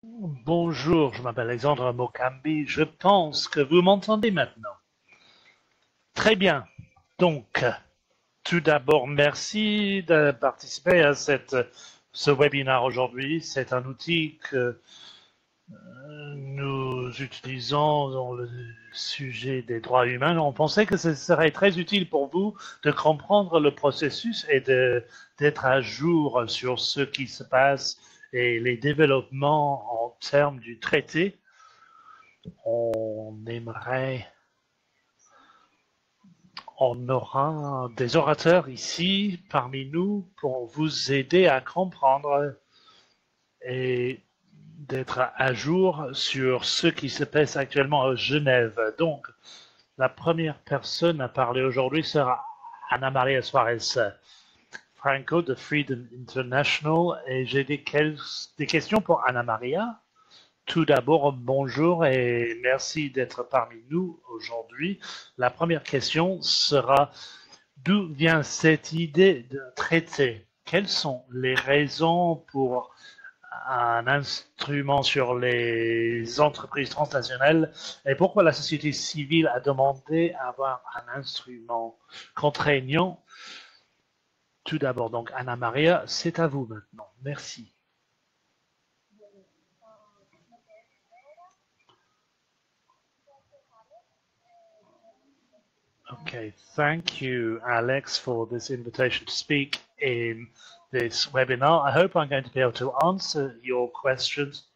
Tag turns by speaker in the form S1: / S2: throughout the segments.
S1: Bonjour, je m'appelle Alexandre Mokambi. Je pense que vous m'entendez maintenant. Très bien. Donc, tout d'abord, merci de participer à ce webinaire aujourd'hui. C'est un outil que nous utilisons dans le sujet des droits humains. On pensait que ce serait très utile pour vous de comprendre le processus et d'être à jour sur ce qui se passe et les développements en termes du traité. On aura des orateurs ici parmi nous pour vous aider à comprendre et d'être à jour sur ce qui se passe actuellement à Genève. Donc, la première personne à parler aujourd'hui sera Ana Maria Suarez Franco de Freedom International et j'ai des questions pour Ana Maria. Tout d'abord, bonjour et merci d'être parmi nous aujourd'hui. La première question sera, d'où vient cette idée de traité? Quelles sont les raisons pour un instrument sur les entreprises transnationales et pourquoi la société civile a demandé à avoir un instrument contraignant? Tout d'abord, donc, Anna Maria, c'est à vous maintenant. Merci. Okay, thank you, Alex, for this invitation to speak in this webinar. I hope I'm going to be able to answer your questions.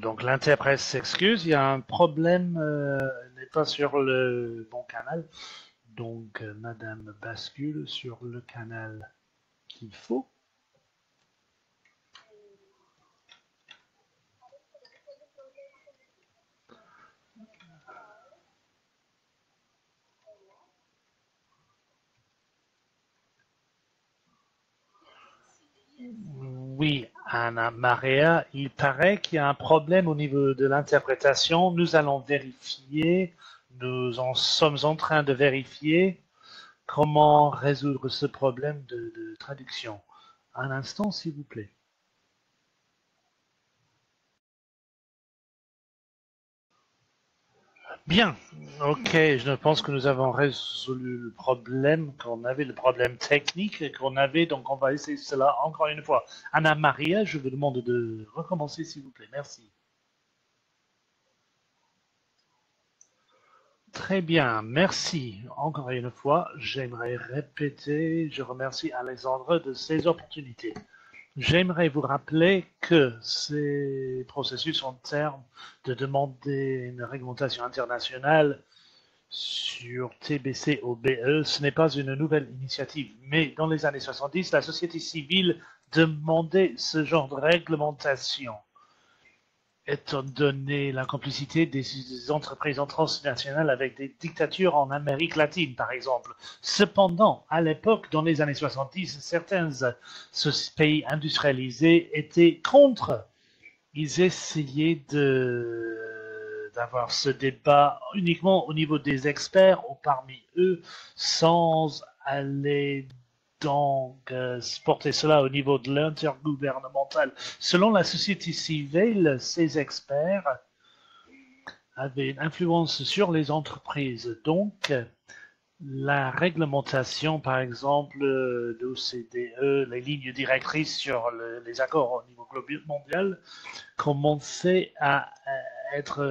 S1: Donc l'interprète s'excuse, il y a un problème, n'est pas sur le bon canal. Donc Madame bascule sur le canal qu'il faut. Oui, Anna Maria, il paraît qu'il y a un problème au niveau de l'interprétation. Nous allons vérifier, nous en sommes en train de vérifier comment résoudre ce problème de traduction. Un instant, s'il vous plaît. Bien, ok, je pense que nous avons résolu le problème qu'on avait, le problème technique qu'on avait, donc on va essayer cela encore une fois. Anna Maria, je vous demande de recommencer, s'il vous plaît. Merci. Très bien, merci. Encore une fois, j'aimerais répéter, je remercie Alexandre de ces opportunités. J'aimerais vous rappeler que ces processus en termes de demander une réglementation internationale sur TBC-OBE, ce n'est pas une nouvelle initiative, mais dans les années 70, la société civile demandait ce genre de réglementation étant donné la complicité des entreprises transnationales avec des dictatures en Amérique latine, par exemple. Cependant, à l'époque, dans les années 70, certains pays industrialisés étaient contre. Ils essayaient d'avoir ce débat uniquement au niveau des experts ou parmi eux, sans aller donc porter cela au niveau de l'intergouvernemental. Selon la société civile, ces experts avaient une influence sur les entreprises. Donc, la réglementation, par exemple, l'OCDE, les lignes directrices sur les accords au niveau mondial, commençaient à être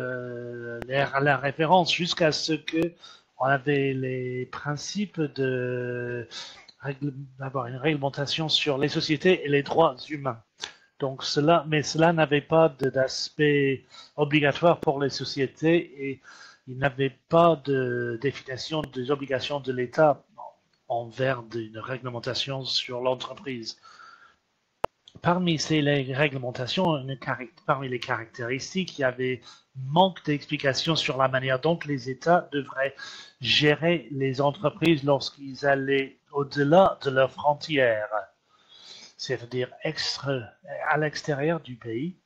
S1: la référence jusqu'à ce que on avait les principes d'avoir une réglementation sur les sociétés et les droits humains. Donc mais cela n'avait pas d'aspect obligatoire pour les sociétés et il n'avait pas de définition des obligations de l'État envers une réglementation sur l'entreprise. Parmi ces réglementations, parmi les caractéristiques, il y avait manque d'explications sur la manière dont les États devraient gérer les entreprises lorsqu'ils allaient au-delà de leurs frontières, c'est-à-dire à l'extérieur du pays.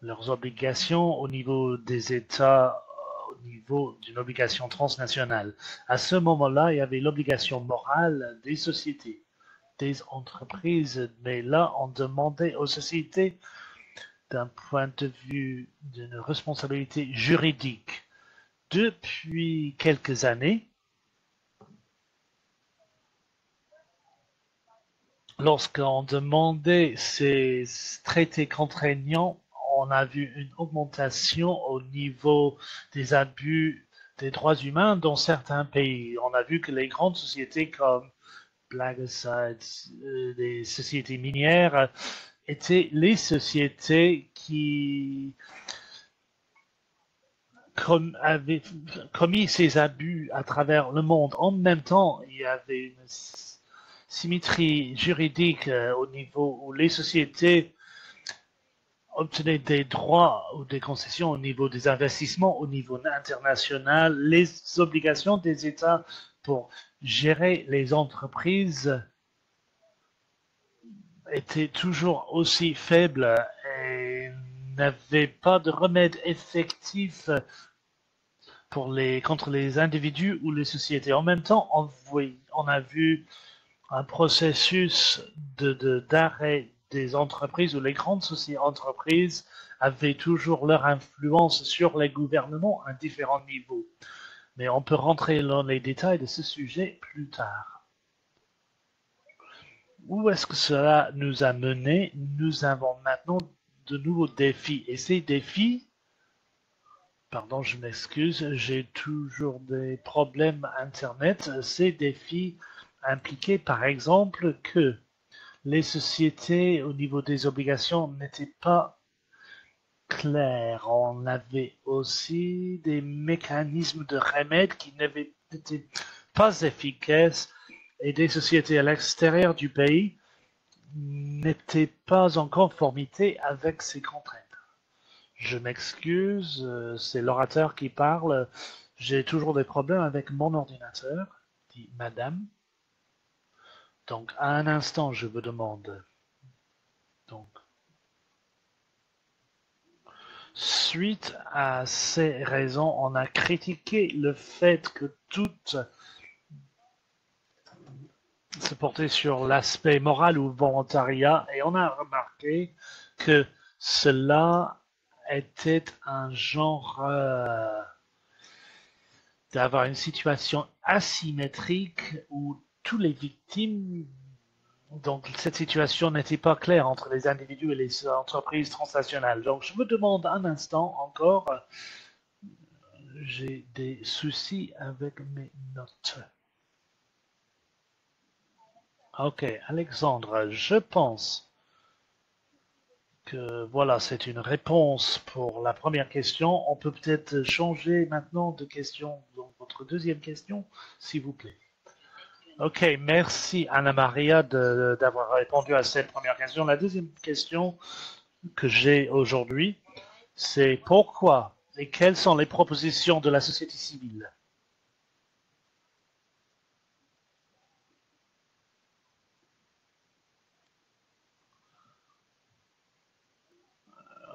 S1: Leurs obligations au niveau des États, au niveau d'une obligation transnationale. À ce moment-là, il y avait l'obligation morale des sociétés, des entreprises, mais là, on demandait aux sociétés, d'un point de vue d'une responsabilité juridique. Depuis quelques années, lorsqu'on demandait ces traités contraignants, on a vu une augmentation au niveau des abus des droits humains dans certains pays. On a vu que les grandes sociétés comme Blackside, les sociétés minières, étaient les sociétés qui avaient commis ces abus à travers le monde. En même temps, il y avait une symétrie juridique au niveau où les sociétés obtenaient des droits ou des concessions au niveau des investissements, au niveau international, les obligations des États pour gérer les entreprises étaient toujours aussi faibles et n'avaient pas de remède effectif contre les individus ou les sociétés. En même temps, on a vu un processus d'arrêt des entreprises où les grandes entreprises avaient toujours leur influence sur les gouvernements à différents niveaux. Mais on peut rentrer dans les détails de ce sujet plus tard. Où est-ce que cela nous a mené? Nous avons maintenant de nouveaux défis. Et ces défis, pardon, je m'excuse, j'ai toujours des problèmes Internet. Ces défis impliquaient par exemple que les sociétés au niveau des obligations n'étaient pas claires. On avait aussi des mécanismes de remède qui n'étaient pas efficaces et des sociétés à l'extérieur du pays n'étaient pas en conformité avec ces contraintes. Je m'excuse, c'est l'orateur qui parle. J'ai toujours des problèmes avec mon ordinateur, dit Madame. Donc, à un instant, je vous demande. Donc, suite à ces raisons, on a critiqué le fait que tout se portait sur l'aspect moral ou volontariat et on a remarqué que cela était un genre d'avoir une situation asymétrique où tous les victimes, donc cette situation n'était pas claire entre les individus et les entreprises transnationales. Donc je me demande un instant encore, j'ai des soucis avec mes notes. Ok, Alexandre, je pense que voilà, c'est une réponse pour la première question. On peut peut-être changer maintenant de question dans votre deuxième question, s'il vous plaît. Ok, merci Anna-Maria d'avoir répondu à cette première question. La deuxième question que j'ai aujourd'hui, c'est pourquoi et quelles sont les propositions de la société civile?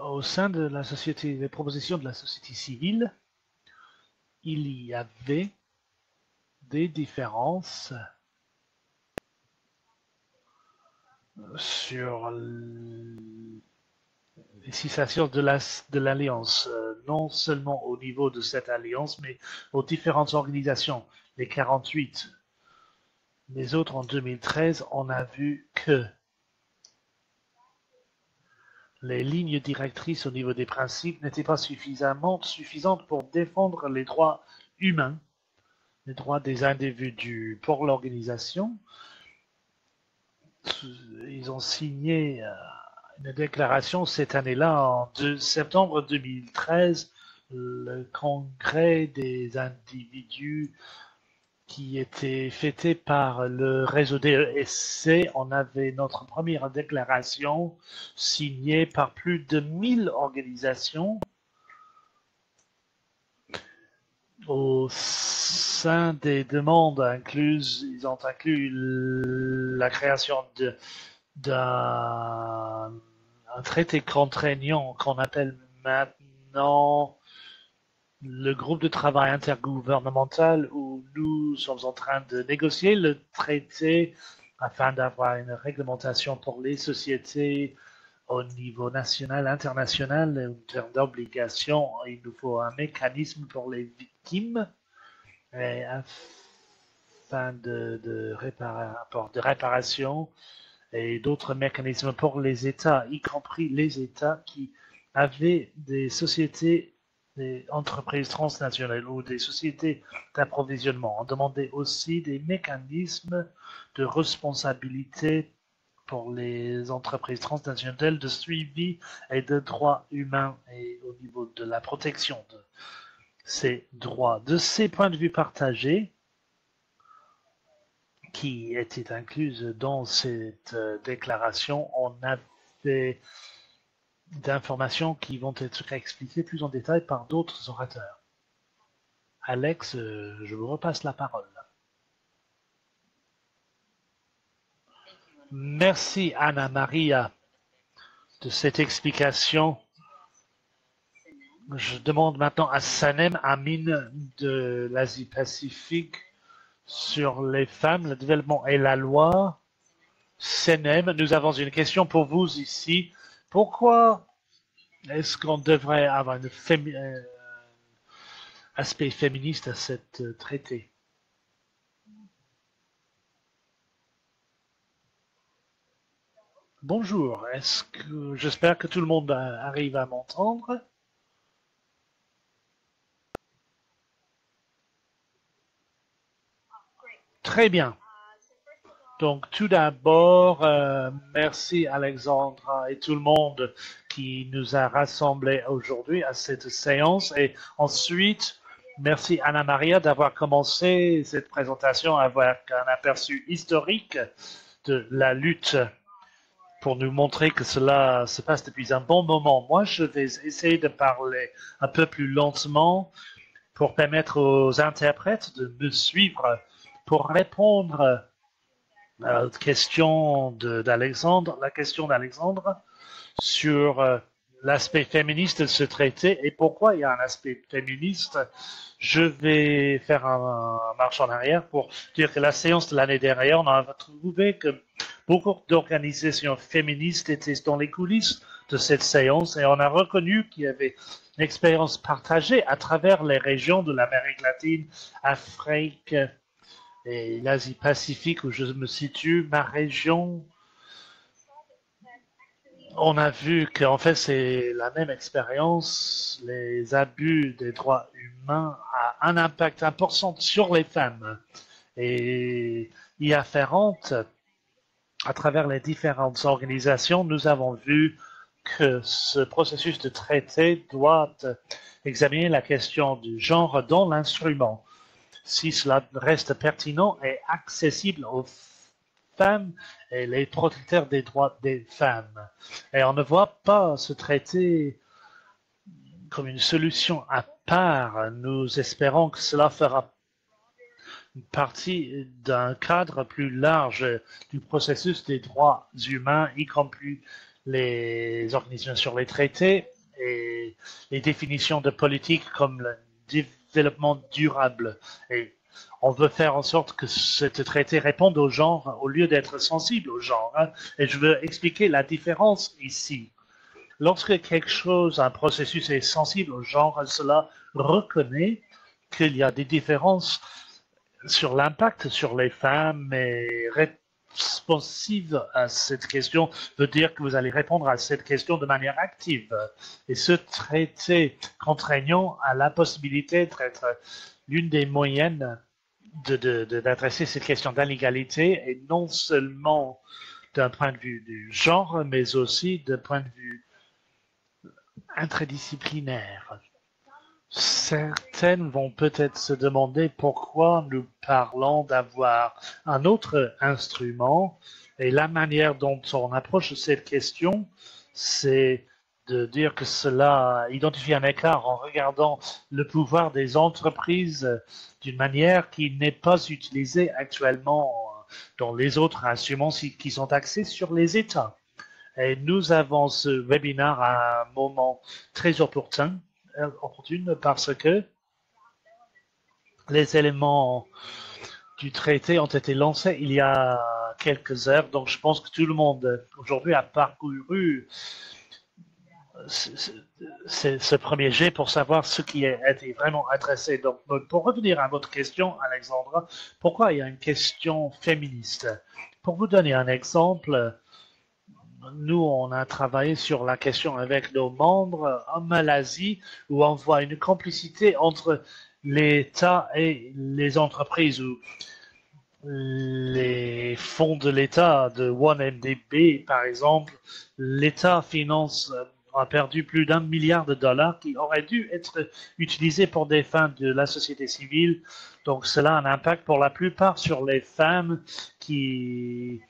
S1: Au sein de la société, les propositions de la société civile, il y avait des différences sur les cessations de l'alliance, non seulement au niveau de cette alliance, mais aux différentes organisations. Les 48, les autres en 2013, on a vu que les lignes directrices au niveau des principes n'étaient pas suffisantes pour défendre les droits humains, les droits des individus. Pour l'organisation, ils ont signé une déclaration cette année-là, en septembre 2013, le Congrès des individus qui était fêté par le réseau DESC. On avait notre première déclaration signée par plus de 1000 organisations au sein des demandes incluses. Ils ont inclus la création d'un traité contraignant qu'on appelle maintenant le groupe de travail intergouvernemental, où nous sommes en train de négocier le traité afin d'avoir une réglementation pour les sociétés au niveau national, international, en termes d'obligations. Il nous faut un mécanisme pour les victimes et afin de réparation et d'autres mécanismes pour les États, y compris les États qui avaient des sociétés, des entreprises transnationales ou des sociétés d'approvisionnement. On demandait aussi des mécanismes de responsabilité pour les entreprises transnationales de suivi et de droits humains et au niveau de la protection de ces droits. De ces points de vue partagés, qui était incluse dans cette déclaration, on avait d'informations qui vont être expliquées plus en détail par d'autres orateurs. Alex, je vous repasse la parole. Merci Anna Maria de cette explication. Je demande maintenant à Sanem Amin de l'Asie-Pacifique sur les femmes, le développement et la loi. Sanem, nous avons une question pour vous ici. Pourquoi est-ce qu'on devrait avoir un aspect féministe à cet traité? Bonjour, j'espère que tout le monde arrive à m'entendre. Très bien. Donc, tout d'abord, merci Alexandra et tout le monde qui nous a rassemblés aujourd'hui à cette séance. Et ensuite, merci Anna Maria d'avoir commencé cette présentation avec un aperçu historique de la lutte pour nous montrer que cela se passe depuis un bon moment. Moi, je vais essayer de parler un peu plus lentement pour permettre aux interprètes de me suivre pour répondre la question d'Alexandre sur l'aspect féministe de ce traité et pourquoi il y a un aspect féministe. Je vais faire un marche en arrière pour dire que la séance de l'année dernière, on a trouvé que beaucoup d'organisations féministes étaient dans les coulisses de cette séance et on a reconnu qu'il y avait une expérience partagée à travers les régions de l'Amérique latine, Afrique, et l'Asie-Pacifique où je me situe, ma région, on a vu qu'en fait c'est la même expérience. Les abus des droits humains ont un impact important sur les femmes et y afférente. À travers les différentes organisations, nous avons vu que ce processus de traité doit examiner la question du genre dans l'instrument. Si cela reste pertinent et accessible aux femmes et les protecteurs des droits des femmes. Et on ne voit pas ce traité comme une solution à part. Nous espérons que cela fera partie d'un cadre plus large du processus des droits humains, y compris les organisations sur les traités et les définitions de politique comme le développement durable. Et on veut faire en sorte que ce traité réponde au genre au lieu d'être sensible au genre. Et je veux expliquer la différence ici. Lorsque quelque chose, un processus est sensible au genre, cela reconnaît qu'il y a des différences sur l'impact sur les femmes et responsive à cette question veut dire que vous allez répondre à cette question de manière active. Et ce traité contraignant a la possibilité d'être l'une des moyennes d'adresser cette question d'inégalité et non seulement d'un point de vue du genre, mais aussi d'un point de vue interdisciplinaire. Certaines vont peut-être se demander pourquoi nous parlons d'avoir un autre instrument et la manière dont on approche cette question, c'est de dire que cela identifie un écart en regardant le pouvoir des entreprises d'une manière qui n'est pas utilisée actuellement dans les autres instruments qui sont axés sur les États. Et nous avons ce webinaire à un moment très opportun parce que les éléments du traité ont été lancés il y a quelques heures. Donc, je pense que tout le monde aujourd'hui a parcouru ce premier jet pour savoir ce qui a été vraiment adressé. Donc, pour revenir à votre question, Alexandra, pourquoi il y a une question féministe? Pour vous donner un exemple, nous, on a travaillé sur la question avec nos membres en Malaisie, où on voit une complicité entre l'État et les entreprises, où les fonds de l'État de OneMDB, par exemple, l'État a perdu plus d'1 milliard de dollars qui auraient dû être utilisés pour des fins de la société civile. Donc, cela a un impact pour la plupart sur les femmes qui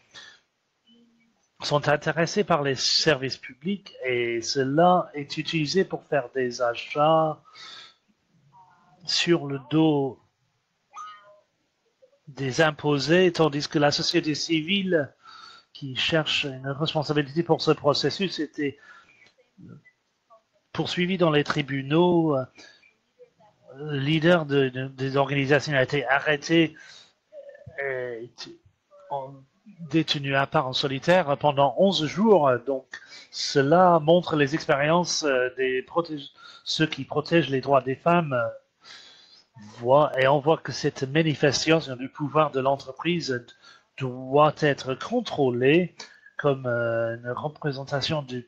S1: sont intéressées par les services publics et cela est utilisé pour faire des achats sur le dos des imposés, tandis que la société civile qui cherche une responsabilité pour ce processus était poursuivie dans les tribunaux. Le leader des organisations a été arrêté et détenu à part en solitaire pendant 11 jours. Donc, cela montre les expériences ceux qui protègent les droits des femmes. Et on voit que cette manifestation du pouvoir de l'entreprise doit être contrôlée comme une représentation de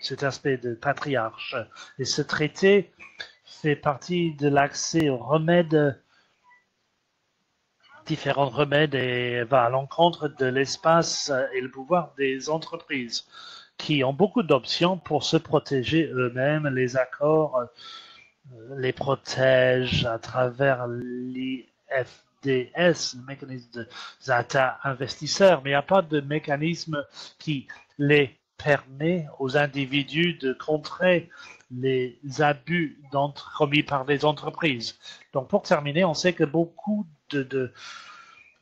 S1: cet aspect de patriarche. Et ce traité fait partie de l'accès aux remèdes, différents remèdes, et va à l'encontre de l'espace et le pouvoir des entreprises qui ont beaucoup d'options pour se protéger eux-mêmes. Les accords les protègent à travers l'IFDS, le mécanisme d'État investisseur, mais il n'y a pas de mécanisme qui les permet aux individus de contrer les abus commis par les entreprises. Donc, pour terminer, on sait que beaucoup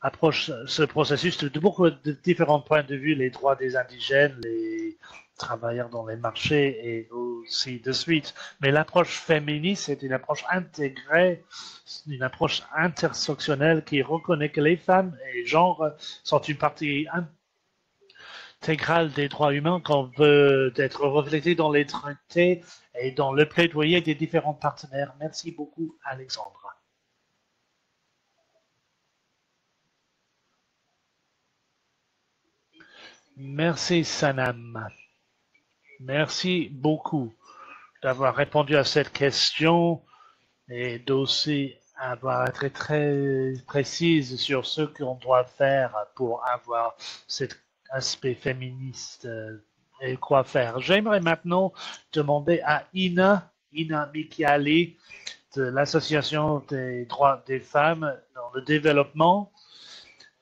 S1: approchent ce processus de beaucoup de différents points de vue, les droits des indigènes, les travailleurs dans les marchés et aussi de suite. Mais l'approche féministe, c'est une approche intégrée, une approche intersectionnelle qui reconnaît que les femmes et genres sont une partie intégrale des droits humains qu'on veut être reflété dans les traités et dans le plaidoyer des différents partenaires. Merci beaucoup, Alexandra. Merci, Sanam. Merci beaucoup d'avoir répondu à cette question et d'aussi avoir été très précise sur ce qu'on doit faire pour avoir cet aspect féministe et quoi faire. J'aimerais maintenant demander à Ina Michiali de l'Association des droits des femmes dans le développement.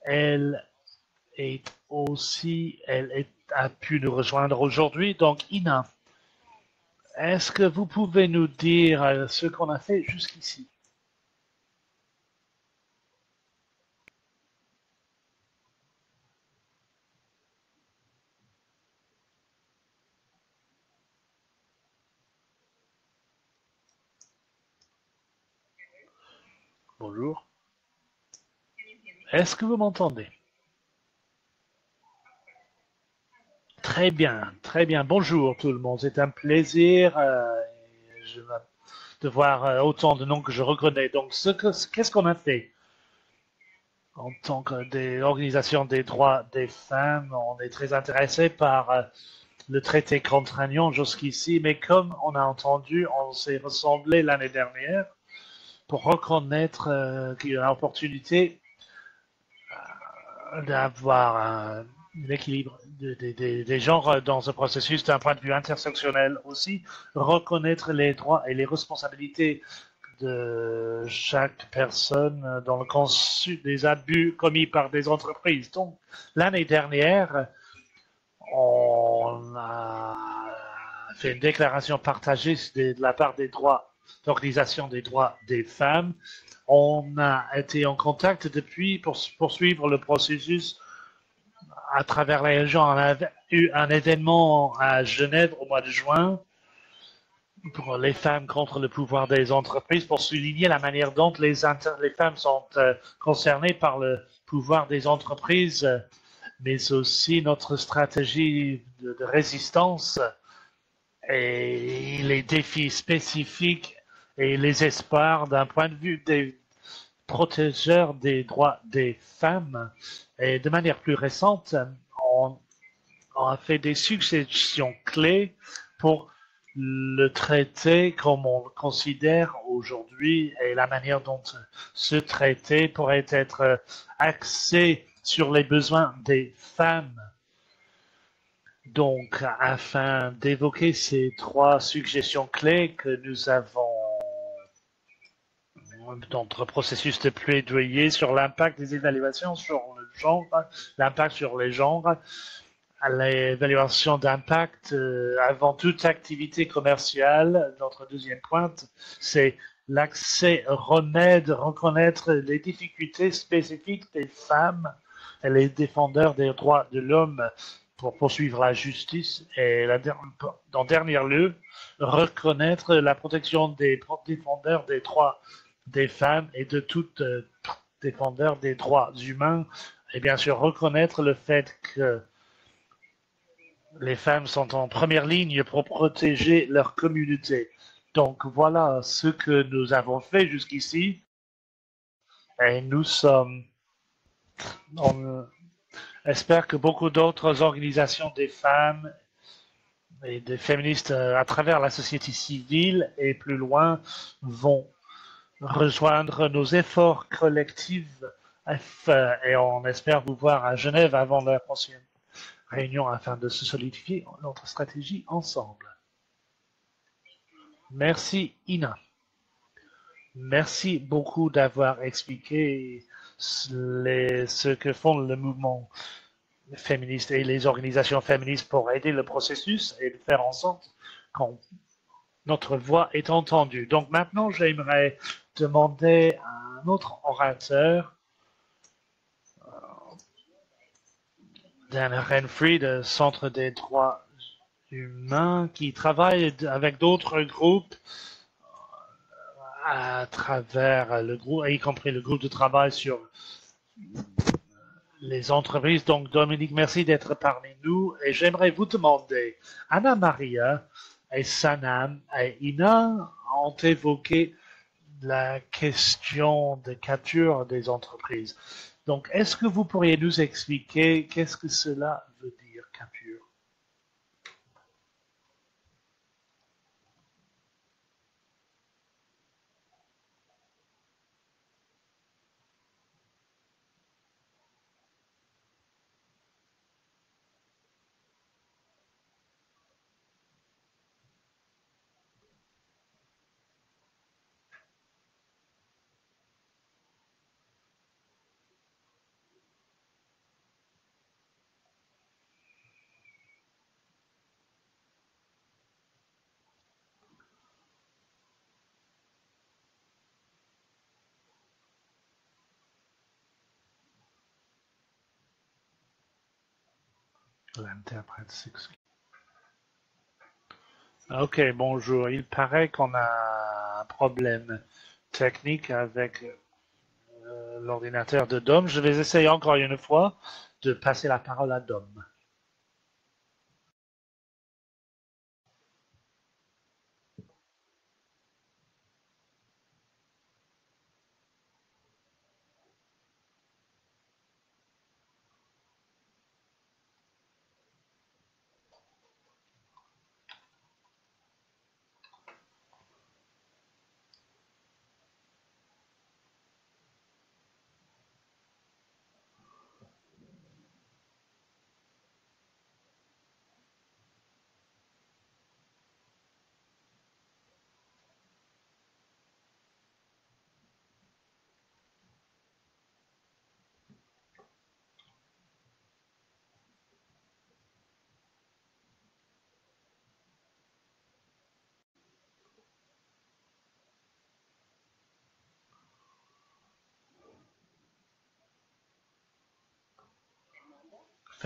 S1: Elle a pu nous rejoindre aujourd'hui. Donc, Ina, est-ce que vous pouvez nous dire ce qu'on a fait jusqu'ici? Bonjour. Est-ce que vous m'entendez? Très bien, très bien. Bonjour tout le monde. C'est un plaisir de voir autant de noms que je reconnais. Donc, qu'est-ce qu'on a fait? En tant qu'organisation des droits des femmes, on est très intéressé par le traité contraignant jusqu'ici, mais comme on a entendu, on s'est rassemblé l'année dernière pour reconnaître qu'il y a l'opportunité d'avoir un équilibre des genres dans ce processus d'un point de vue intersectionnel aussi, reconnaître les droits et les responsabilités de chaque personne dans le conçu des abus commis par des entreprises. Donc, l'année dernière, on a fait une déclaration partagée de la part des droits, d'organisation des droits des femmes. On a été en contact depuis pour poursuivre le processus à travers la région. On a eu un événement à Genève au mois de juin pour les femmes contre le pouvoir des entreprises, pour souligner la manière dont les femmes sont concernées par le pouvoir des entreprises, mais aussi notre stratégie de résistance et les défis spécifiques et les espoirs d'un point de vue des protégeurs des droits des femmes. Et de manière plus récente, on a fait des suggestions clés pour le traité comme on le considère aujourd'hui et la manière dont ce traité pourrait être axé sur les besoins des femmes. Donc, afin d'évoquer ces 3 suggestions clés que nous avons dans notre processus de plaidoyer sur l'impact des évaluations sur le genre, l'impact sur les genres, l'évaluation d'impact avant toute activité commerciale. Notre deuxième pointe, c'est l'accès remède, reconnaître les difficultés spécifiques des femmes et les défendeurs des droits de l'homme pour poursuivre la justice. Et en dernier lieu, reconnaître la protection des défendeurs des droits des femmes et de toutes défendeurs des droits humains. Et bien sûr, reconnaître le fait que les femmes sont en première ligne pour protéger leur communauté. Donc voilà ce que nous avons fait jusqu'ici. Et nous sommes, on espère que beaucoup d'autres organisations des femmes et des féministes à travers la société civile et plus loin vont rejoindre nos efforts collectifs et on espère vous voir à Genève avant la prochaine réunion afin de se solidifier notre stratégie ensemble. Merci Ina. Merci beaucoup d'avoir expliqué ce que font le mouvement féministe et les organisations féministes pour aider le processus et de faire en sorte que notre voix est entendue. Donc maintenant, j'aimerais demander à un autre orateur, Dan Renfrey, du Centre des droits humains, qui travaille avec d'autres groupes à travers le groupe, y compris le groupe de travail sur les entreprises. Donc, Dominique, merci d'être parmi nous. Et j'aimerais vous demander, Anna Maria et Sanam et Ina ont évoqué la question de capture des entreprises. Donc, est-ce que vous pourriez nous expliquer qu'est-ce que cela veut dire, capture? L'interprète s'excuse. Ok, bonjour. Il paraît qu'on a un problème technique avec l'ordinateur de Dom. Je vais essayer encore une fois de passer la parole à Dom.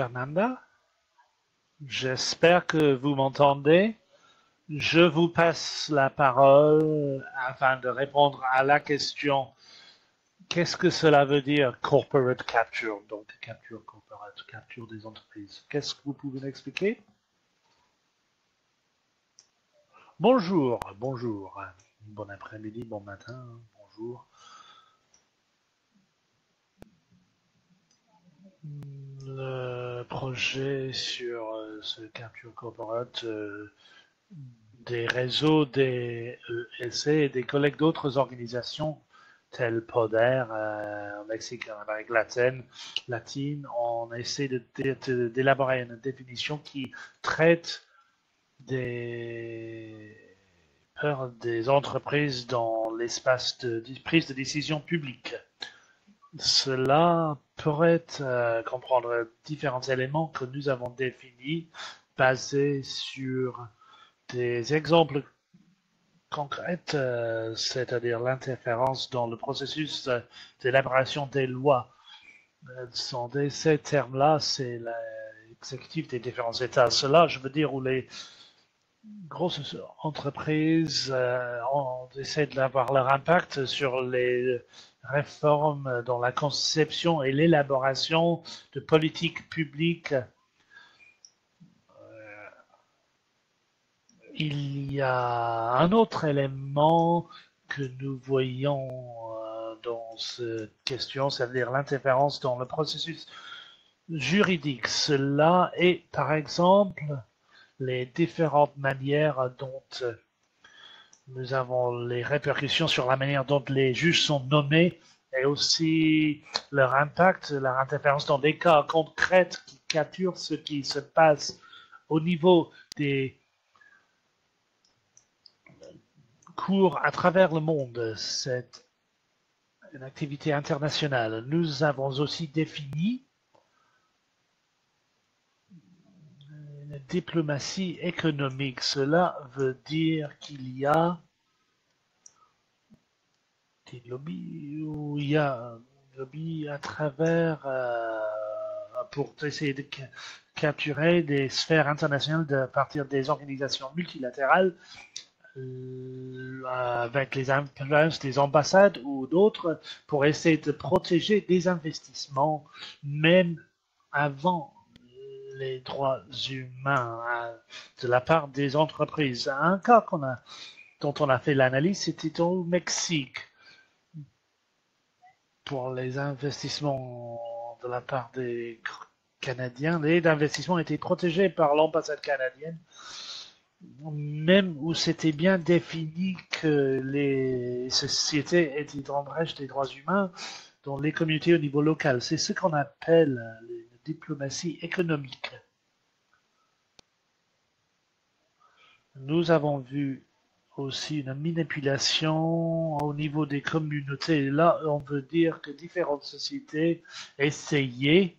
S1: Fernanda, j'espère que vous m'entendez. Je vous passe la parole afin de répondre à la question. Qu'est-ce que cela veut dire corporate capture, donc capture corporate, capture des entreprises? Qu'est-ce que vous pouvez m'expliquer? Bonjour, bonjour, bon après-midi, bon matin, bonjour. Le projet sur ce capture corporate des réseaux des ESC et des collègues d'autres organisations telles PODER en Mexique, en Amérique latine, on essaie d'élaborer une définition qui traite des peurs des entreprises dans l'espace de prise de décision publique. Cela pourrait comprendre différents éléments que nous avons définis basés sur des exemples concrets, c'est-à-dire l'interférence dans le processus d'élaboration des lois. Ces termes-là, c'est l'exécutif des différents États. Cela, je veux dire, où les grosses entreprises on essaie d'avoir leur impact sur les réformes dans la conception et l'élaboration de politiques publiques. Il y a un autre élément que nous voyons dans cette question, c'est-à-dire l'interférence dans le processus juridique. Cela est, par exemple, les différentes manières dont nous avons les répercussions sur la manière dont les juges sont nommés et aussi leur impact, leur interférence dans des cas concrets qui capturent ce qui se passe au niveau des cours à travers le monde. C'est une activité internationale. Nous avons aussi défini une diplomatie économique. Cela veut dire qu'il y a des lobbies où il y a un lobby à travers pour essayer de capturer des sphères internationales à partir des organisations multilatérales avec les influences des ambassades ou d'autres pour essayer de protéger des investissements même avant les droits humains de la part des entreprises. Un cas dont on a fait l'analyse, c'était au Mexique pour les investissements de la part des Canadiens. Les investissements étaient protégés par l'ambassade canadienne, même où c'était bien défini que les sociétés étaient en brèche des droits humains dans les communautés au niveau local. C'est ce qu'on appelle la diplomatie économique. Nous avons vu aussi une manipulation au niveau des communautés. Là, on veut dire que différentes sociétés essayaient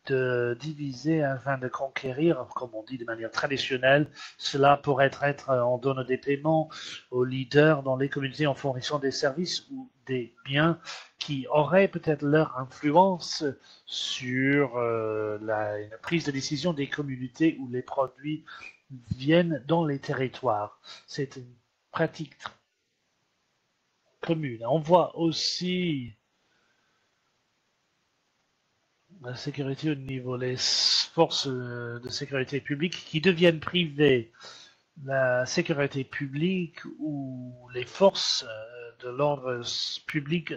S1: de diviser afin de conquérir, comme on dit de manière traditionnelle. Cela pourrait être en donnant des paiements aux leaders dans les communautés en fournissant des services ou des biens qui auraient peut-être leur influence sur la prise de décision des communautés où les produits viennent dans les territoires. C'est une pratique commune. On voit aussi la sécurité au niveau des forces de sécurité publique qui deviennent privées. La sécurité publique ou les forces de l'ordre public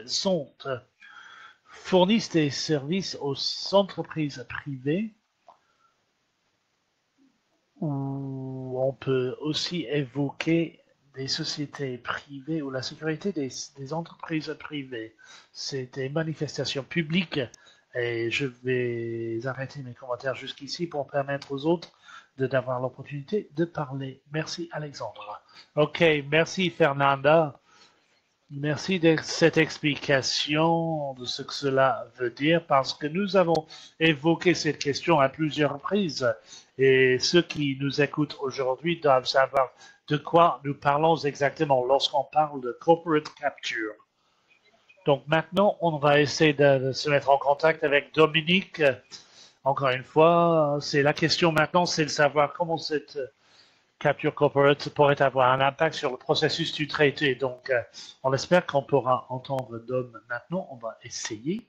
S1: fournissent des services aux entreprises privées où on peut aussi évoquer des sociétés privées ou la sécurité des entreprises privées. C'est des manifestations publiques et je vais arrêter mes commentaires jusqu'ici pour permettre aux autres d'avoir l'opportunité de parler. Merci Alexandre. Ok, merci Fernanda. Merci de cette explication de ce que cela veut dire parce que nous avons évoqué cette question à plusieurs reprises et ceux qui nous écoutent aujourd'hui doivent savoir de quoi nous parlons exactement lorsqu'on parle de corporate capture. Donc maintenant, on va essayer de se mettre en contact avec Dominique encore une fois, c'est la question maintenant, c'est de savoir comment cette capture corporate pourrait avoir un impact sur le processus du traité. Donc, on espère qu'on pourra entendre Dom maintenant. On va essayer.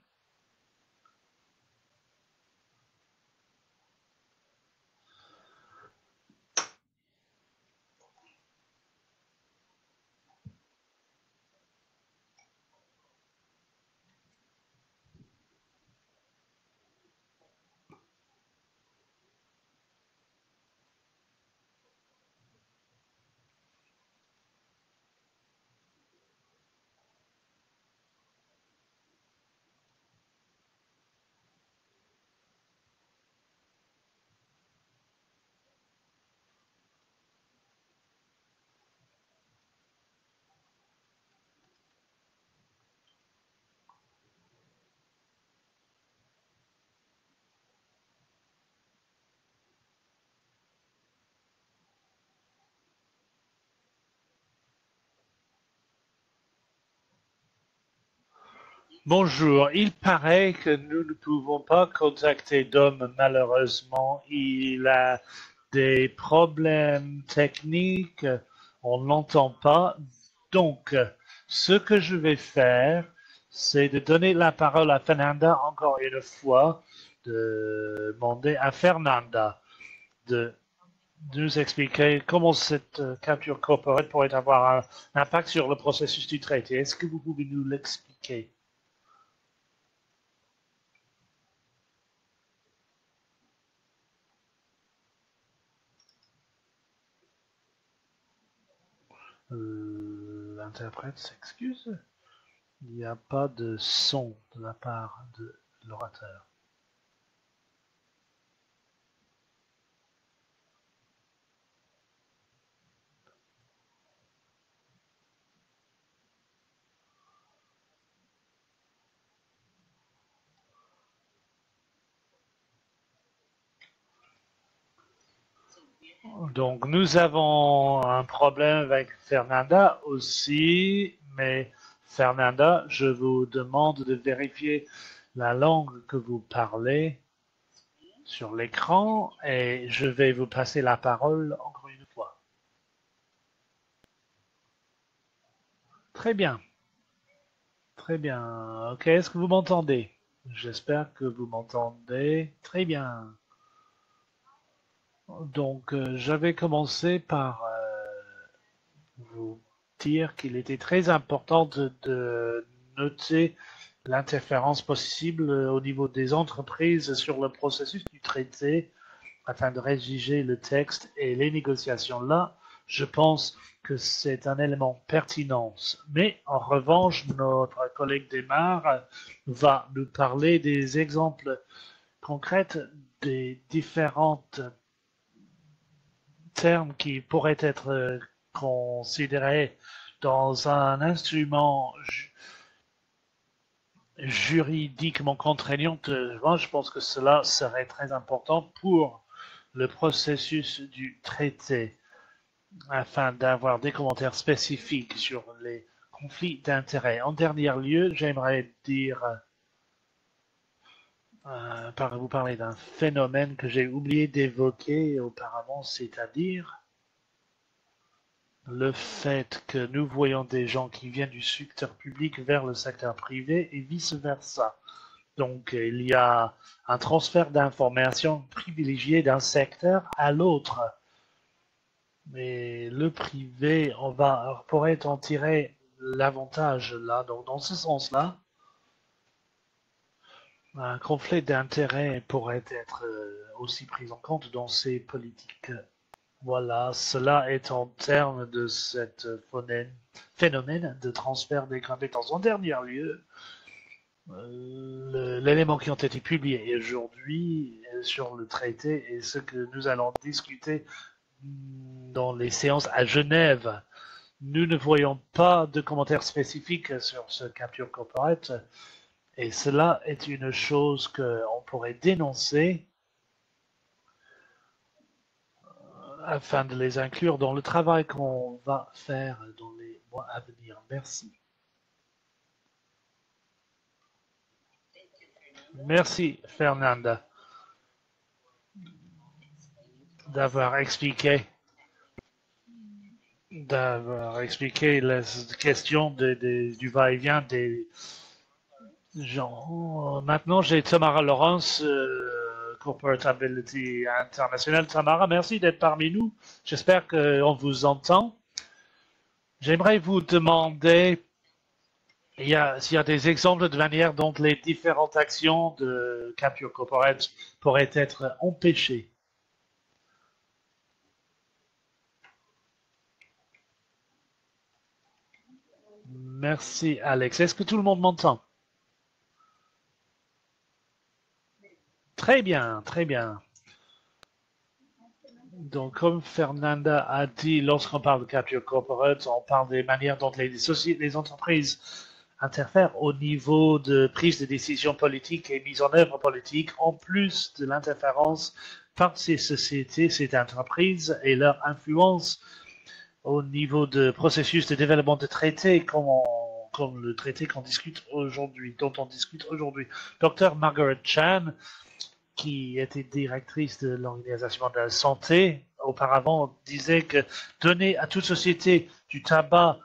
S1: Bonjour, il paraît que nous ne pouvons pas contacter Dom malheureusement. Il a des problèmes techniques, on ne l'entend pas. Donc, ce que je vais faire, c'est de donner la parole à Fernanda encore une fois, de demander à Fernanda de nous expliquer comment cette capture corporate pourrait avoir un impact sur le processus du traité. Est-ce que vous pouvez nous l'expliquer? L'interprète s'excuse. Il n'y a pas de son de la part de l'orateur. Donc nous avons un problème avec Fernanda aussi, mais Fernanda, je vous demande de vérifier la langue que vous parlez sur l'écran et je vais vous passer la parole encore une fois. Très bien, très bien. Ok, est-ce que vous m'entendez? J'espère que vous m'entendez. Très bien. Donc, j'avais commencé par vous dire qu'il était très important de noter l'interférence possible au niveau des entreprises sur le processus du traité afin de rédiger le texte et les négociations. Là, je pense que c'est un élément pertinent. Mais en revanche, notre collègue Desmar va nous parler des exemples concrets des différentes termes qui pourraient être considérés dans un instrument juridiquement contraignant. Moi, je pense que cela serait très important pour le processus du traité afin d'avoir des commentaires spécifiques sur les conflits d'intérêts. En dernier lieu, j'aimerais dire vous parler d'un phénomène que j'ai oublié d'évoquer auparavant, c'est-à-dire le fait que nous voyons des gens qui viennent du secteur public vers le secteur privé et vice-versa. Donc, il y a un transfert d'informations privilégié d'un secteur à l'autre. Mais le privé, pourrait en tirer l'avantage là. Donc, dans ce sens-là, un conflit d'intérêts pourrait être aussi pris en compte dans ces politiques. Voilà, cela est en termes de cette phénomène de transfert des compétences. En dernier lieu, l'élément qui ont été publiés aujourd'hui sur le traité et ce que nous allons discuter dans les séances à Genève. Nous ne voyons pas de commentaires spécifiques sur ce capture corporate et cela est une chose qu'on pourrait dénoncer afin de les inclure dans le travail qu'on va faire dans les mois à venir. Merci. Merci, Fernanda. d'avoir expliqué les questions du va-et-vient des gens. Maintenant, j'ai Tamara Lawrence, Corporate Ability International. Tamara, merci d'être parmi nous. J'espère qu'on vous entend. J'aimerais vous demander s'il y a des exemples de manière dont les différentes actions de Capture Corporate pourraient être empêchées. Merci, Alex. Est-ce que tout le monde m'entend? Très bien, très bien. Donc, comme Fernanda a dit, lorsqu'on parle de Capture Corporate, on parle des manières dont les entreprises interfèrent au niveau de prise de décision politique et mise en œuvre politique, en plus de l'interférence par ces sociétés, ces entreprises et leur influence au niveau de processus de développement de traités, comme le traité qu'on discute aujourd'hui, dont on discute aujourd'hui. Dr Margaret Chan, qui était directrice de l'Organisation mondiale de la santé, auparavant disait que donner à toute société du tabac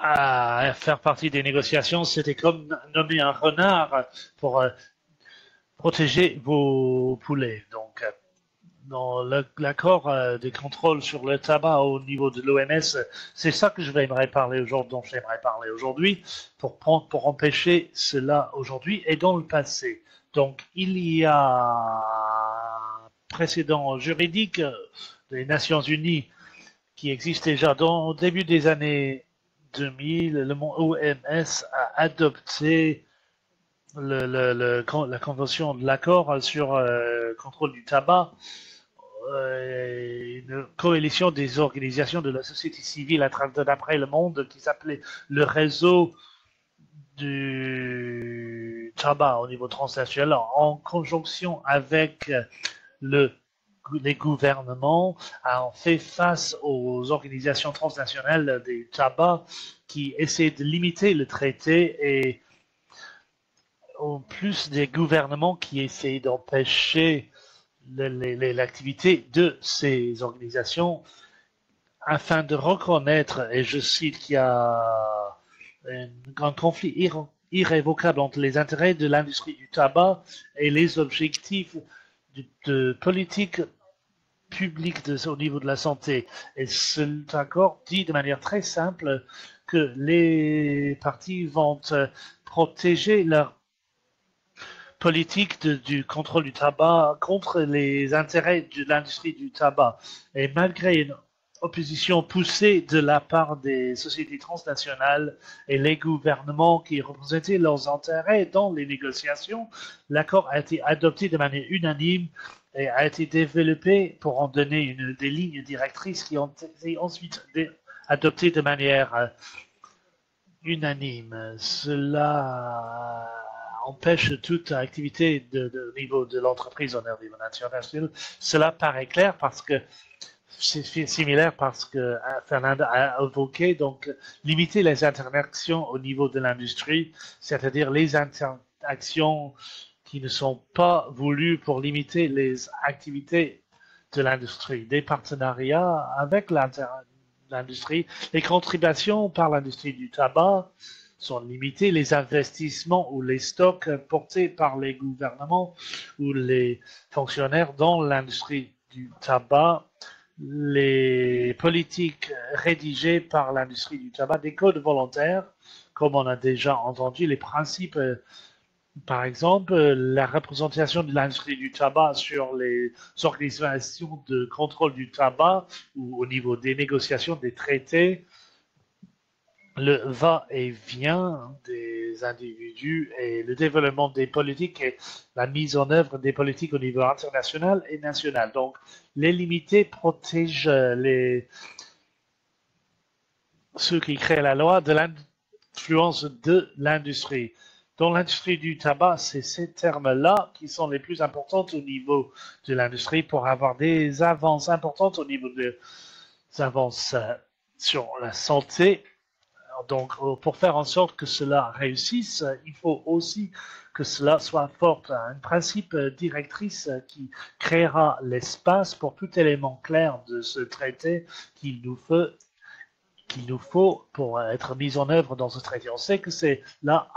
S1: à faire partie des négociations, c'était comme nommer un renard pour protéger vos poulets. Donc, dans l'accord des contrôles sur le tabac au niveau de l'OMS, c'est ça que j'aimerais parler aujourd'hui, pour empêcher cela aujourd'hui et dans le passé. Donc, il y a un précédent juridique des Nations Unies qui existe déjà. Au début des années 2000, l'OMS a adopté la convention de l'accord sur le contrôle du tabac, une coalition des organisations de la société civile à travers le monde qui s'appelait le réseau du tabac au niveau transnational, en conjonction avec les gouvernements, ont fait face aux organisations transnationales des tabacs qui essaient de limiter le traité, et en plus des gouvernements qui essaient d'empêcher l'activité de ces organisations afin de reconnaître, et je cite, qu'il y a un conflit irrévocable entre les intérêts de l'industrie du tabac et les objectifs de politique publique au niveau de la santé. Et cet accord dit de manière très simple que les parties vont protéger leur politique du contrôle du tabac contre les intérêts de l'industrie du tabac. Et malgré une opposition poussée de la part des sociétés transnationales et les gouvernements qui représentaient leurs intérêts dans les négociations, l'accord a été adopté de manière unanime et a été développé pour en donner des lignes directrices qui ont été ensuite adoptées de manière unanime. Cela empêche toute activité au niveau de l'entreprise au niveau national. Cela paraît clair parce que c'est similaire parce que Fernanda a évoqué, donc limiter les interactions au niveau de l'industrie, c'est-à-dire les interactions qui ne sont pas voulues pour limiter les activités de l'industrie, des partenariats avec l'industrie, les contributions par l'industrie du tabac sont limitées, les investissements ou les stocks portés par les gouvernements ou les fonctionnaires dans l'industrie du tabac, les politiques rédigées par l'industrie du tabac, des codes volontaires, comme on a déjà entendu, les principes, par exemple, la représentation de l'industrie du tabac sur les organisations de contrôle du tabac ou au niveau des négociations des traités, le va-et-vient des individus et le développement des politiques et la mise en œuvre des politiques au niveau international et national. Donc, les limiter protège ceux qui créent la loi de l'influence de l'industrie. Dans l'industrie du tabac, c'est ces termes-là qui sont les plus importants au niveau de l'industrie pour avoir des avances importantes au niveau des avances sur la santé Donc, pour faire en sorte que cela réussisse, il faut aussi que cela soit fort. Un principe directrice qui créera l'espace pour tout élément clair de ce traité qu'il nous faut pour être mis en œuvre dans ce traité. On sait que c'est là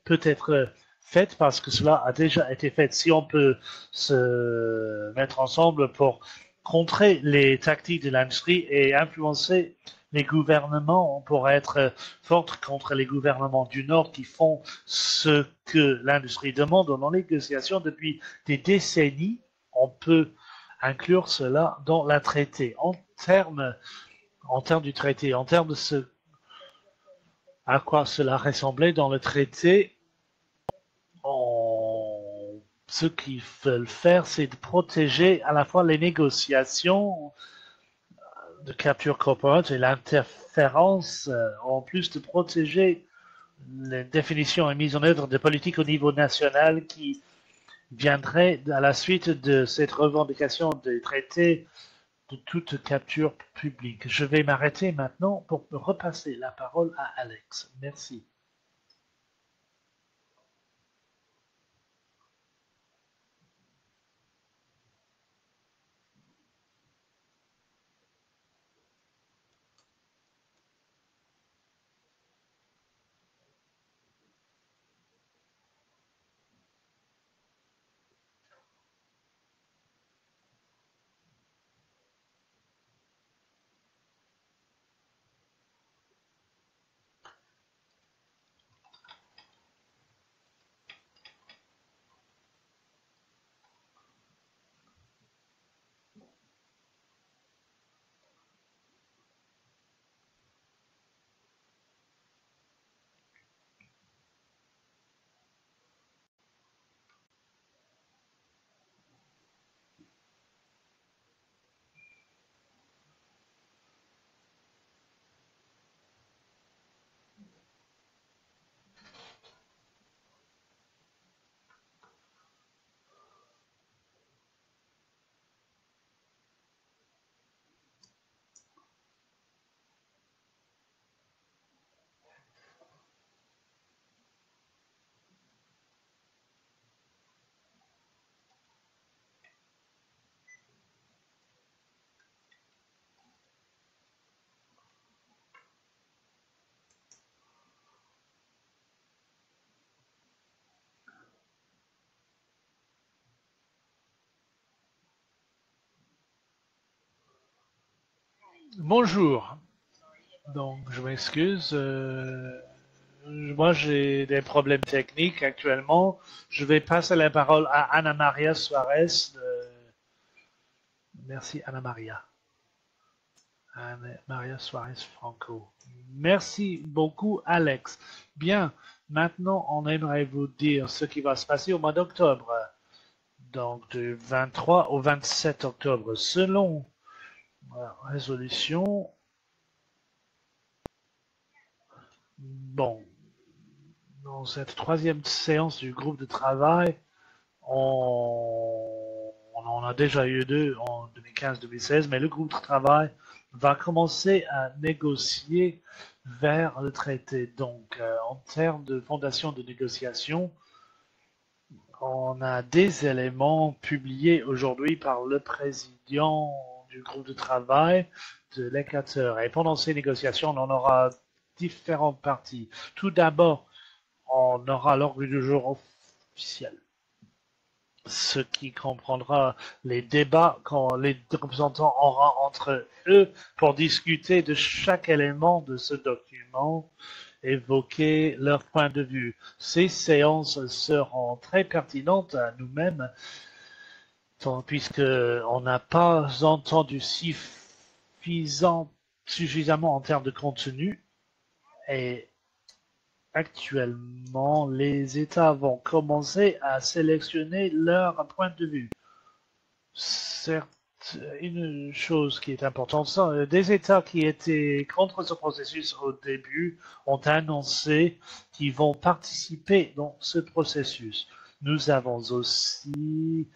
S1: peut être fait parce que cela a déjà été fait. Si on peut se mettre ensemble pour contrer les tactiques de l'industrie et influencer les gouvernements, on pourrait être fort contre les gouvernements du Nord qui font ce que l'industrie demande dans les négociations depuis des décennies. On peut inclure cela dans la traité. En termes du traité, en termes de ce à quoi cela ressemblait dans le traité, ce qu'ils veulent faire, c'est de protéger à la fois les négociations de capture corporate et l'interférence, en plus de protéger les définitions et mises en œuvre de politiques au niveau national qui viendraient à la suite de cette revendication des traités de toute capture publique. Je vais m'arrêter maintenant pour repasser la parole à Alex. Merci. Bonjour. Donc, je m'excuse. Moi, j'ai des problèmes techniques actuellement. Je vais passer la parole à Ana Maria Suarez. Merci, Ana Maria. Ana Maria Suarez Franco. Merci beaucoup, Alex. Bien, maintenant, on aimerait vous dire ce qui va se passer au mois d'octobre. Donc, du 23 au 27 octobre, selon la résolution. Bon, dans cette troisième séance du groupe de travail, on en a déjà eu deux en 2015-2016, mais le groupe de travail va commencer à négocier vers le traité. Donc, en termes de fondation de négociation, on a des éléments publiés aujourd'hui par le président du groupe de travail de l'Équateur. Et pendant ces négociations, on en aura différentes parties. Tout d'abord, on aura l'ordre du jour officiel, ce qui comprendra les débats quand les représentants auront entre eux pour discuter de chaque élément de ce document, évoquer leur point de vue. Ces séances seront très pertinentes à nous-mêmes, puisqu'on n'a pas entendu suffisamment en termes de contenu, et actuellement, les États vont commencer à sélectionner leur point de vue. Certes, une chose qui est importante, des États qui étaient contre ce processus au début ont annoncé qu'ils vont participer dans ce processus. Nous avons aussi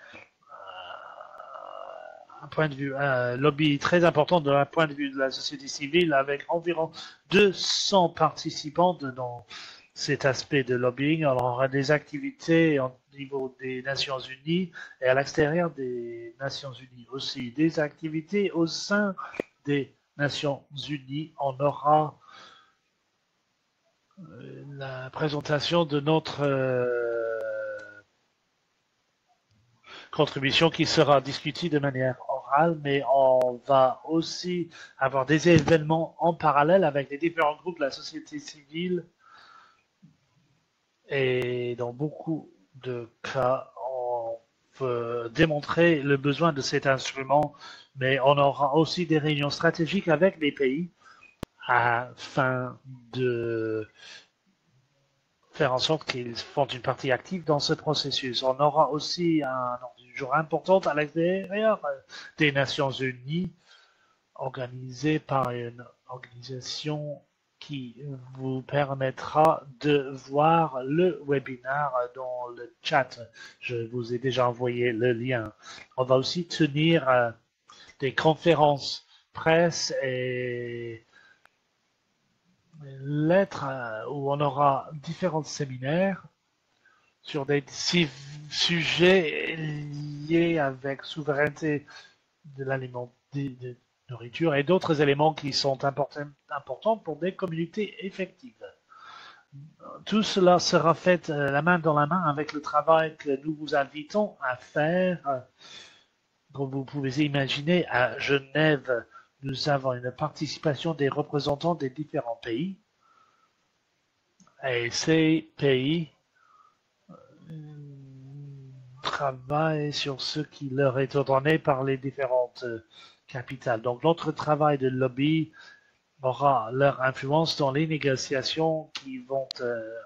S1: un point de vue, un lobby très important d'un point de vue de la société civile, avec environ 200 participants dans cet aspect de lobbying. Alors, on aura des activités au niveau des Nations Unies et à l'extérieur des Nations Unies aussi. Des activités au sein des Nations Unies. On aura la présentation de notre contribution qui sera discutée de manière orale, mais on va aussi avoir des événements en parallèle avec les différents groupes de la société civile. Et dans beaucoup de cas, on peut démontrer le besoin de cet instrument, mais on aura aussi des réunions stratégiques avec les pays afin de faire en sorte qu'ils font une partie active dans ce processus. On aura aussi un ordre du jour important à l'extérieur des Nations Unies, organisé par une organisation qui vous permettra de voir le webinaire dans le chat. Je vous ai déjà envoyé le lien. On va aussi tenir des conférences presse et lettres où on aura différents séminaires sur des sujets liés avec souveraineté de l'aliment, de nourriture et d'autres éléments qui sont importants pour des communautés effectives. Tout cela sera fait la main dans la main avec le travail que nous vous invitons à faire. Comme vous pouvez imaginer, à Genève, nous avons une participation des représentants des différents pays. Et ces pays travaillent sur ce qui leur est ordonné par les différentes capitales. Donc notre travail de lobby aura leur influence dans les négociations qui vont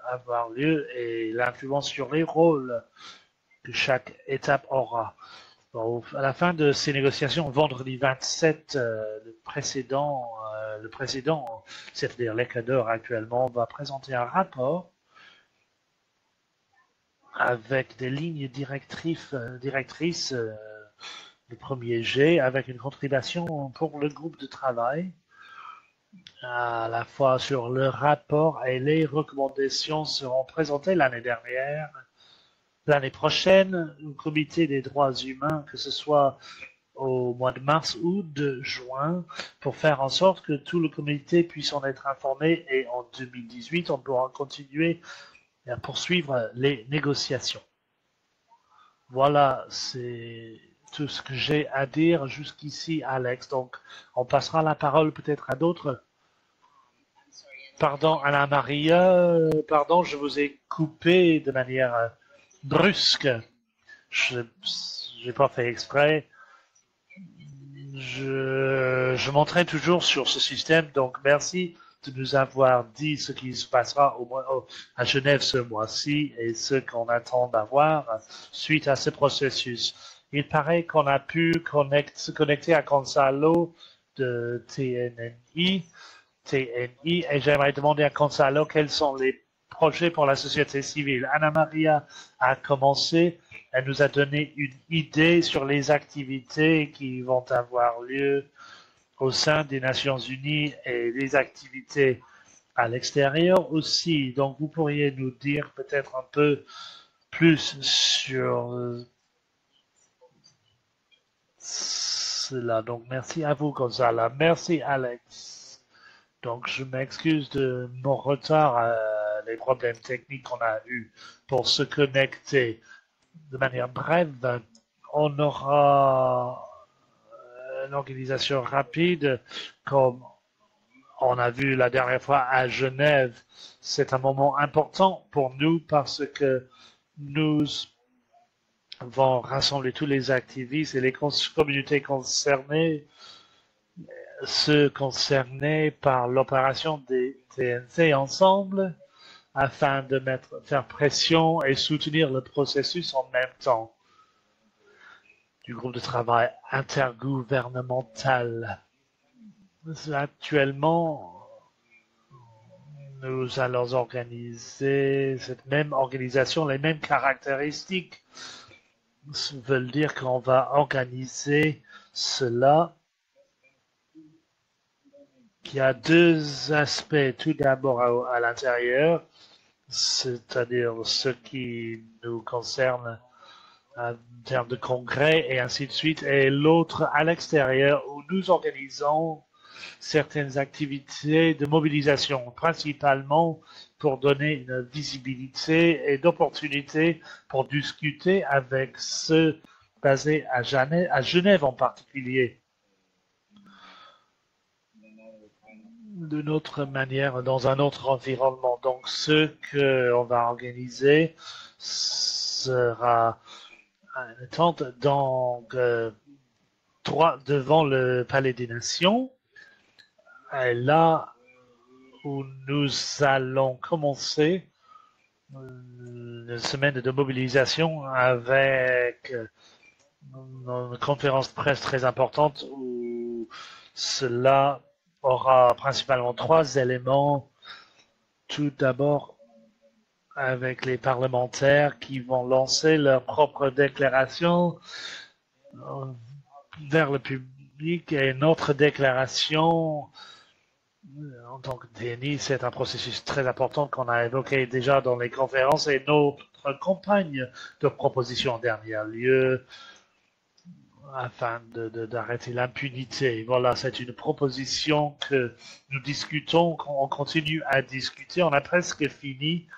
S1: avoir lieu et l'influence sur les rôles que chaque étape aura. Bon, à la fin de ces négociations, vendredi 27, le précédent, c'est-à-dire l'Ecuador actuellement, va présenter un rapport avec des lignes directrices, le premier G, avec une contribution pour le groupe de travail, à la fois sur le rapport et les recommandations seront présentées l'année dernière. L'année prochaine, au comité des droits humains, que ce soit au mois de mars ou de juin, pour faire en sorte que tout le comité puisse en être informé et en 2018, on pourra continuer à poursuivre les négociations. Voilà, c'est tout ce que j'ai à dire jusqu'ici, Alex. Donc, on passera la parole peut-être à d'autres. Pardon, Anna-Maria, pardon, je vous ai coupé de manière brusque. Je n'ai pas fait exprès. Je m'entraîne toujours sur ce système, donc merci de nous avoir dit ce qui se passera à Genève ce mois-ci et ce qu'on attend d'avoir suite à ce processus. Il paraît qu'on a pu se connecter à Gonzalo de TNI, et j'aimerais demander à Gonzalo quels sont les projets pour la société civile. Anna-Maria a commencé. Elle nous a donné une idée sur les activités qui vont avoir lieu au sein des Nations Unies et les activités à l'extérieur aussi. Donc, vous pourriez nous dire peut-être un peu plus sur cela. Donc, merci à vous, Gonzalo. Merci, Alex. Donc, je m'excuse de mon retard, les problèmes techniques qu'on a eus pour se connecter. De manière brève, on aura une organisation rapide, comme on a vu la dernière fois à Genève. C'est un moment important pour nous parce que nous vont rassembler tous les activistes et les communautés concernées, ceux concernés par l'opération des TNC ensemble, afin de faire pression et soutenir le processus en même temps du groupe de travail intergouvernemental. Actuellement, nous allons organiser cette même organisation, les mêmes caractéristiques veulent dire qu'on va organiser cela. Il y a deux aspects. Tout d'abord à l'intérieur, c'est-à-dire ce qui nous concerne en termes de congrès et ainsi de suite, et l'autre à l'extérieur où nous organisons certaines activités de mobilisation, principalement pour donner une visibilité et d'opportunités pour discuter avec ceux basés à Genève en particulier. D'une autre manière, dans un autre environnement. Donc, ce qu'on va organiser sera une tente devant le Palais des Nations. Et là où nous allons commencer une semaine de mobilisation avec une conférence de presse très importante où cela aura principalement trois éléments. Tout d'abord, avec les parlementaires qui vont lancer leur propre déclaration vers le public et notre déclaration en tant que TNI, c'est un processus très important qu'on a évoqué déjà dans les conférences et notre campagne de proposition en dernier lieu afin d'arrêter l'impunité. Voilà, c'est une proposition que nous discutons, qu'on continue à discuter. On a presque fini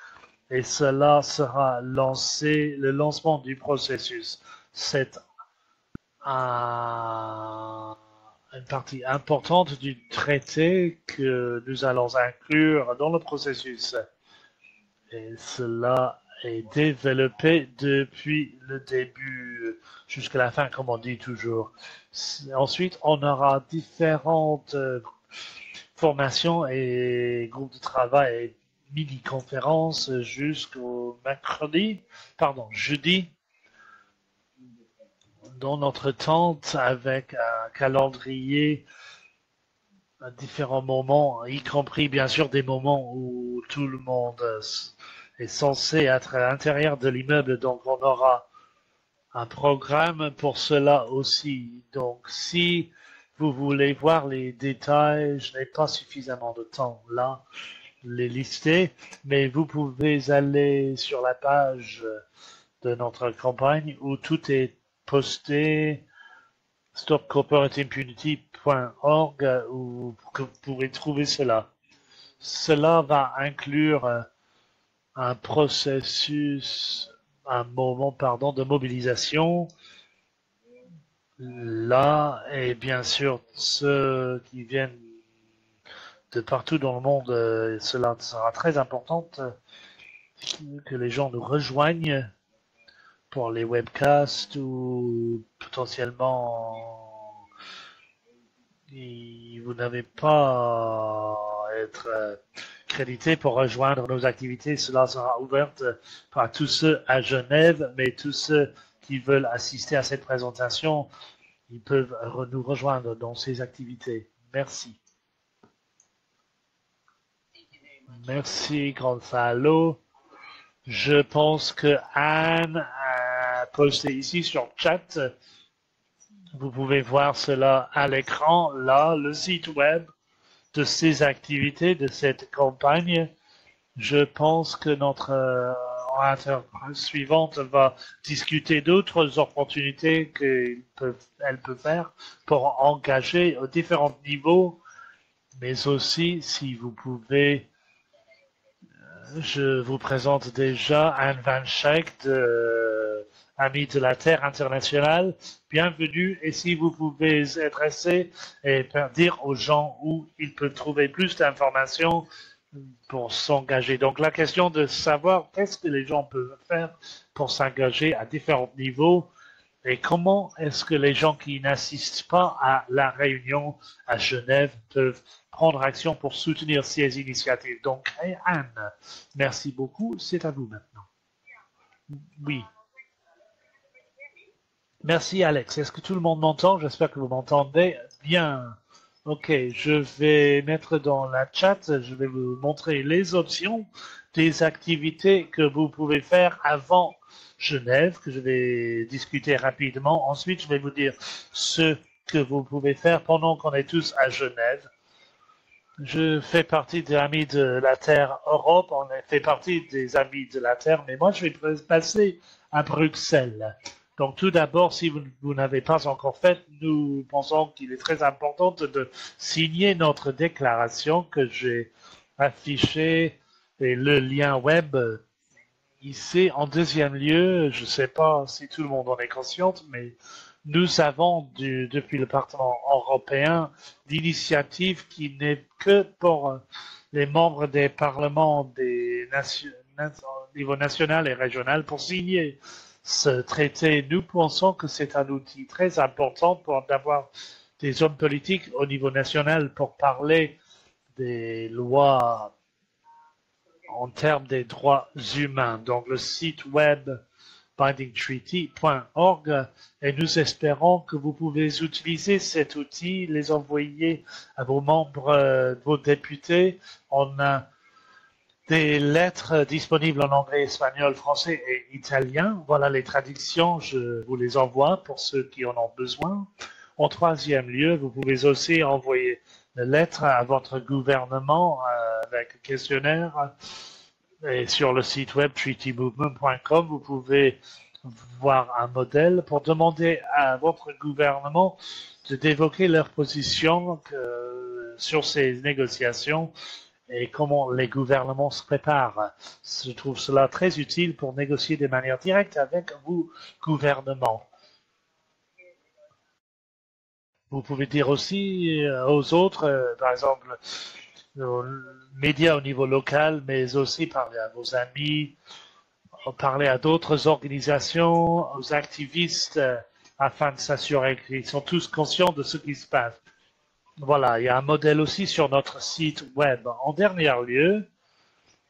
S1: et cela sera lancé, le lancement du processus. C'est une partie importante du traité que nous allons inclure dans le processus. Et cela est développé depuis le début jusqu'à la fin, comme on dit toujours. Ensuite, on aura différentes formations et groupes de travail et mini-conférences jusqu'au jeudi, dans notre tente avec un calendrier à différents moments, y compris bien sûr des moments où tout le monde est censé être à l'intérieur de l'immeuble. Donc on aura un programme pour cela aussi. Donc si vous voulez voir les détails, je n'ai pas suffisamment de temps là, les lister, mais vous pouvez aller sur la page de notre campagne où tout est posté, stopcorporateimpunity.org, où vous pourrez trouver cela. Cela va inclure un processus, un moment, de mobilisation. Là, et bien sûr, ceux qui viennent de partout dans le monde, cela sera très important que les gens nous rejoignent pour les webcasts ou potentiellement vous n'avez pas à être crédité pour rejoindre nos activités. Cela sera ouvert par tous ceux à Genève, mais tous ceux qui veulent assister à cette présentation, ils peuvent nous rejoindre dans ces activités. Merci. Merci, Gonzalo. Je pense que Anne a posté ici sur le chat. Vous pouvez voir cela à l'écran, là, le site web de ces activités, de cette campagne. Je pense que notre orateur suivante va discuter d'autres opportunités qu'elle peut faire pour engager aux différents niveaux, mais aussi, si vous pouvez, je vous présente déjà Anne Van Schaik de Amis de la Terre Internationale. Bienvenue, et si vous pouvez adresser et dire aux gens où ils peuvent trouver plus d'informations pour s'engager. Donc la question de savoir qu'est-ce que les gens peuvent faire pour s'engager à différents niveaux et comment est-ce que les gens qui n'assistent pas à la réunion à Genève peuvent prendre action pour soutenir ces initiatives. Donc, Anne, merci beaucoup. C'est à vous maintenant. Oui. Merci, Alex. Est-ce que tout le monde m'entend? J'espère que vous m'entendez bien. Ok, je vais mettre dans la chat, je vais vous montrer les options des activités que vous pouvez faire avant Genève, que je vais discuter rapidement. Ensuite, je vais vous dire ce que vous pouvez faire pendant qu'on est tous à Genève. Je fais partie des Amis de la Terre Europe, on fait partie des Amis de la Terre, mais moi je vais passer à Bruxelles. Donc tout d'abord, si vous n'avez pas encore fait, nous pensons qu'il est très important de signer notre déclaration que j'ai affichée et le lien web ici. En deuxième lieu, je ne sais pas si tout le monde en est conscient, mais nous avons depuis le Parlement européen l'initiative qui n'est que pour les membres des parlements des nations, au niveau national et régional pour signer ce traité. Nous pensons que c'est un outil très important pour d'avoir des hommes politiques au niveau national pour parler des lois en termes des droits humains. Donc le site web bindingtreaty.org et nous espérons que vous pouvez utiliser cet outil, les envoyer à vos membres, vos députés. On a des lettres disponibles en anglais, espagnol, français et italien. Voilà les traductions, je vous les envoie pour ceux qui en ont besoin. En troisième lieu, vous pouvez aussi envoyer une lettre à votre gouvernement avec un questionnaire. Et sur le site web treatymovement.com, vous pouvez voir un modèle pour demander à votre gouvernement d'évoquer leur position sur ces négociations et comment les gouvernements se préparent. Je trouve cela très utile pour négocier de manière directe avec vos gouvernements. Vous pouvez dire aussi aux autres, par exemple, aux médias au niveau local, mais aussi parler à vos amis, parler à d'autres organisations, aux activistes, afin de s'assurer qu'ils sont tous conscients de ce qui se passe. Voilà, il y a un modèle aussi sur notre site web. En dernier lieu,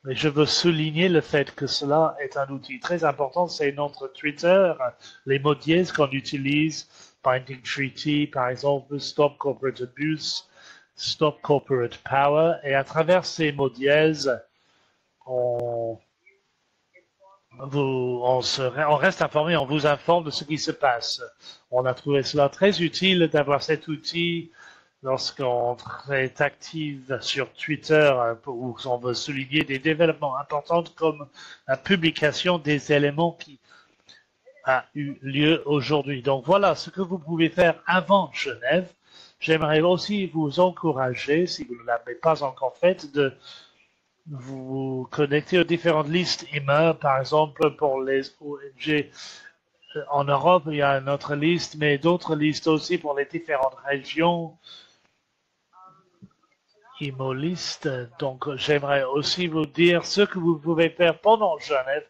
S1: mais je veux souligner le fait que cela est un outil très important, c'est notre Twitter, les mots dièses qu'on utilise, Binding Treaty, par exemple, Stop Corporate Abuse, Stop Corporate Power, et à travers ces mots dièses, on reste informé, on vous informe de ce qui se passe. On a trouvé cela très utile d'avoir cet outil lorsqu'on est actif sur Twitter où on veut souligner des développements importants comme la publication des éléments qui a eu lieu aujourd'hui. Donc voilà ce que vous pouvez faire avant Genève. J'aimerais aussi vous encourager, si vous ne l'avez pas encore fait, de vous connecter aux différentes listes IMA, par exemple pour les ONG en Europe, il y a une autre liste, mais d'autres listes aussi pour les différentes régions. IMO-liste. Donc, j'aimerais aussi vous dire ce que vous pouvez faire pendant Genève,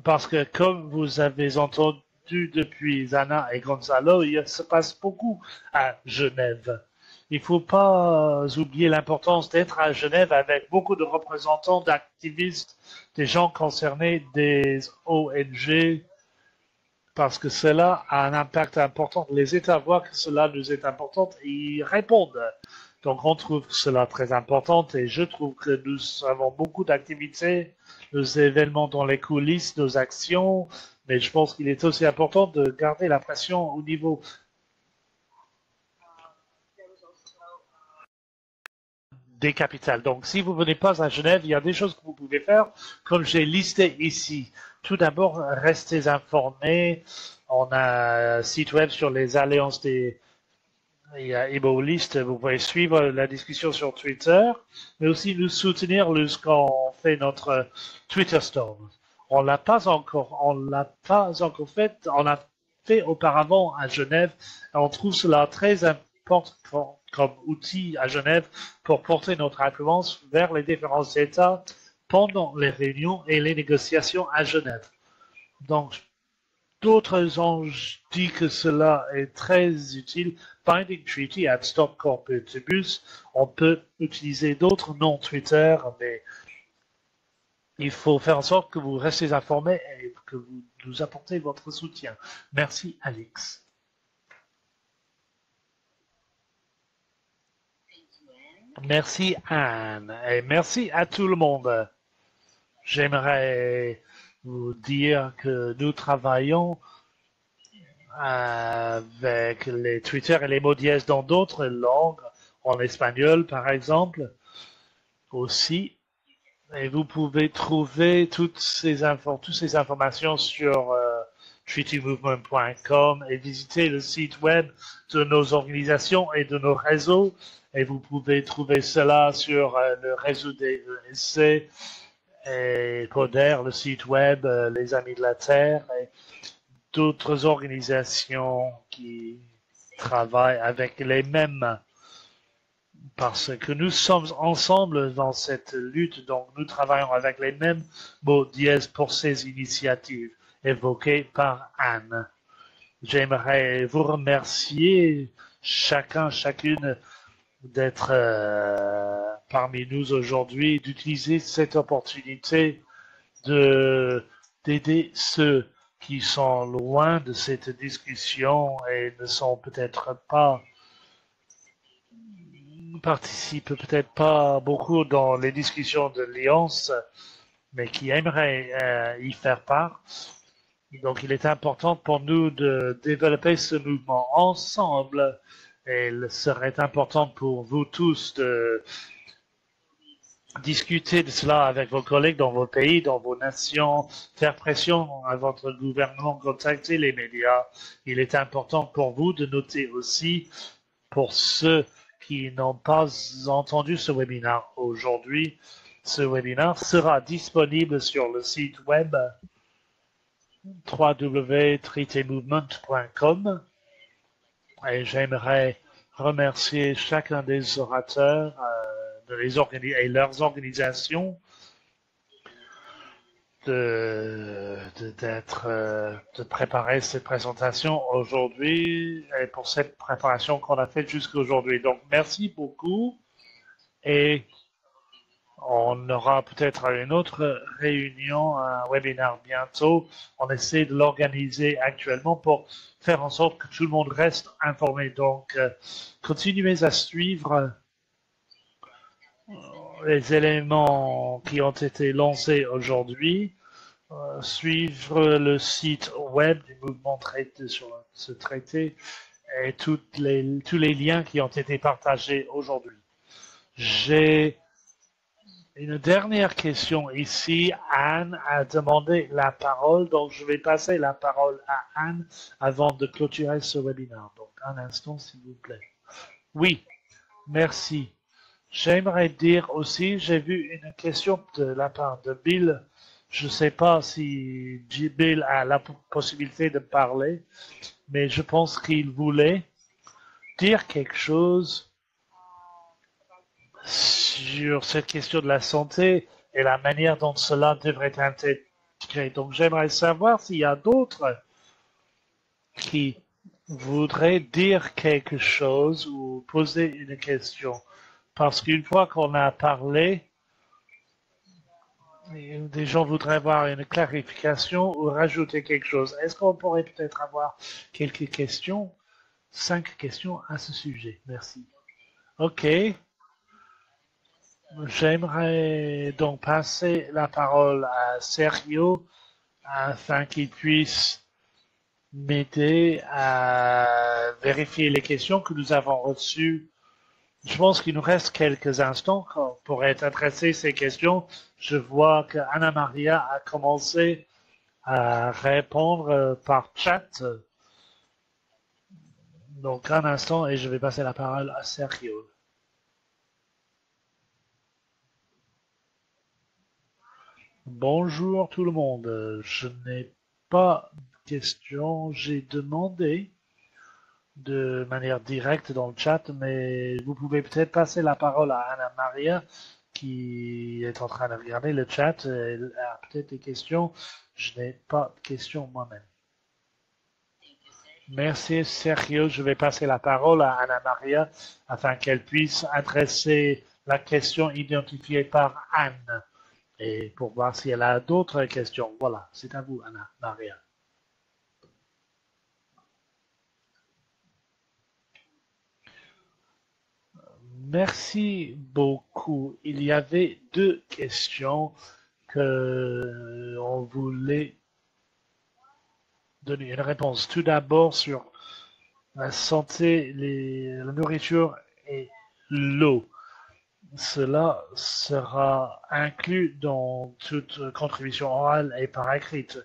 S1: parce que comme vous avez entendu depuis Anna et Gonzalo, il se passe beaucoup à Genève. Il ne faut pas oublier l'importance d'être à Genève avec beaucoup de représentants, d'activistes, des gens concernés, des ONG, parce que cela a un impact important. Les États voient que cela nous est important et ils répondent. Donc on trouve cela très important et je trouve que nous avons beaucoup d'activités, nos événements dans les coulisses, nos actions, mais je pense qu'il est aussi important de garder la pression au niveau des capitales. Donc, si vous venez pas à Genève, il y a des choses que vous pouvez faire, comme j'ai listé ici. Tout d'abord, restez informés. On a un site web sur les alliances des il y a EboList, vous pouvez suivre la discussion sur Twitter, mais aussi nous soutenir lorsqu'on fait notre Twitter Storm. On l'a pas encore fait, on l'a fait auparavant à Genève, et on trouve cela très important comme outil à Genève pour porter notre influence vers les différents États pendant les réunions et les négociations à Genève. Donc, d'autres ont dit que cela est très utile. Binding Treaty at Stop Corporate Abuse. On peut utiliser d'autres noms Twitter, mais il faut faire en sorte que vous restez informés et que vous nous apportez votre soutien. Merci, Alex. Merci Anne et merci à tout le monde. J'aimerais vous dire que nous travaillons avec les Twitter et les mots dièses dans d'autres langues, en espagnol par exemple aussi. Et vous pouvez trouver toutes ces informations sur treatymovement.com et visiter le site web de nos organisations et de nos réseaux. Et vous pouvez trouver cela sur le réseau des ESC et Poder, le site web Les Amis de la Terre et d'autres organisations qui travaillent avec les mêmes parce que nous sommes ensemble dans cette lutte, donc nous travaillons avec les mêmes mots dièses pour ces initiatives évoquées par Anne. J'aimerais vous remercier chacune d'être parmi nous aujourd'hui, d'utiliser cette opportunité d'aider ceux qui sont loin de cette discussion et ne sont peut-être pas participent peut-être pas beaucoup dans les discussions de l'Alliance, mais qui aimeraient y faire part. Donc, il est important pour nous de développer ce mouvement ensemble et il serait important pour vous tous de discuter de cela avec vos collègues dans vos pays, dans vos nations, faire pression à votre gouvernement, contacter les médias. Il est important pour vous de noter aussi pour ceux qui n'ont pas entendu ce webinaire aujourd'hui. Ce webinaire sera disponible sur le site web www.treatymovement.com et j'aimerais remercier chacun des orateurs et leurs organisations de préparer cette présentation aujourd'hui et pour cette préparation qu'on a faite jusqu'à aujourd'hui. Donc, merci beaucoup et on aura peut-être une autre réunion, un webinaire bientôt. On essaie de l'organiser actuellement pour faire en sorte que tout le monde reste informé. Donc, continuez à suivre les éléments qui ont été lancés aujourd'hui. Suivre le site web du mouvement traité sur ce traité et tous les liens qui ont été partagés aujourd'hui. J'ai une dernière question ici. Anne a demandé la parole, donc je vais passer la parole à Anne avant de clôturer ce webinaire. Donc, un instant, s'il vous plaît. Oui, merci. J'aimerais dire aussi, j'ai vu une question de la part de Bill. Je ne sais pas si Bill a la possibilité de parler, mais je pense qu'il voulait dire quelque chose sur cette question de la santé et la manière dont cela devrait être intégré. Donc j'aimerais savoir s'il y a d'autres qui voudraient dire quelque chose ou poser une question. Parce qu'une fois qu'on a parlé, des gens voudraient avoir une clarification ou rajouter quelque chose. Est-ce qu'on pourrait peut-être avoir quelques questions, 5 questions à ce sujet? Merci. OK. J'aimerais donc passer la parole à Sergio afin qu'il puisse m'aider à vérifier les questions que nous avons reçues. Je pense qu'il nous reste quelques instants pour adresser ces questions. Je vois que Anna Maria a commencé à répondre par chat. Donc un instant et je vais passer la parole à Sergio. Bonjour tout le monde. Je n'ai pas de questions. J'ai demandé de manière directe dans le chat, mais vous pouvez peut-être passer la parole à Anna Maria qui est en train de regarder le chat. Elle a peut-être des questions. Je n'ai pas de questions moi-même. Merci Sergio. Je vais passer la parole à Anna Maria afin qu'elle puisse adresser la question identifiée par Anne et pour voir si elle a d'autres questions. Voilà, c'est à vous Anna Maria. Merci beaucoup. Il y avait deux questions que on voulait donner une réponse. Tout d'abord sur la santé, la nourriture et l'eau. Cela sera inclus dans toute contribution orale et par écrite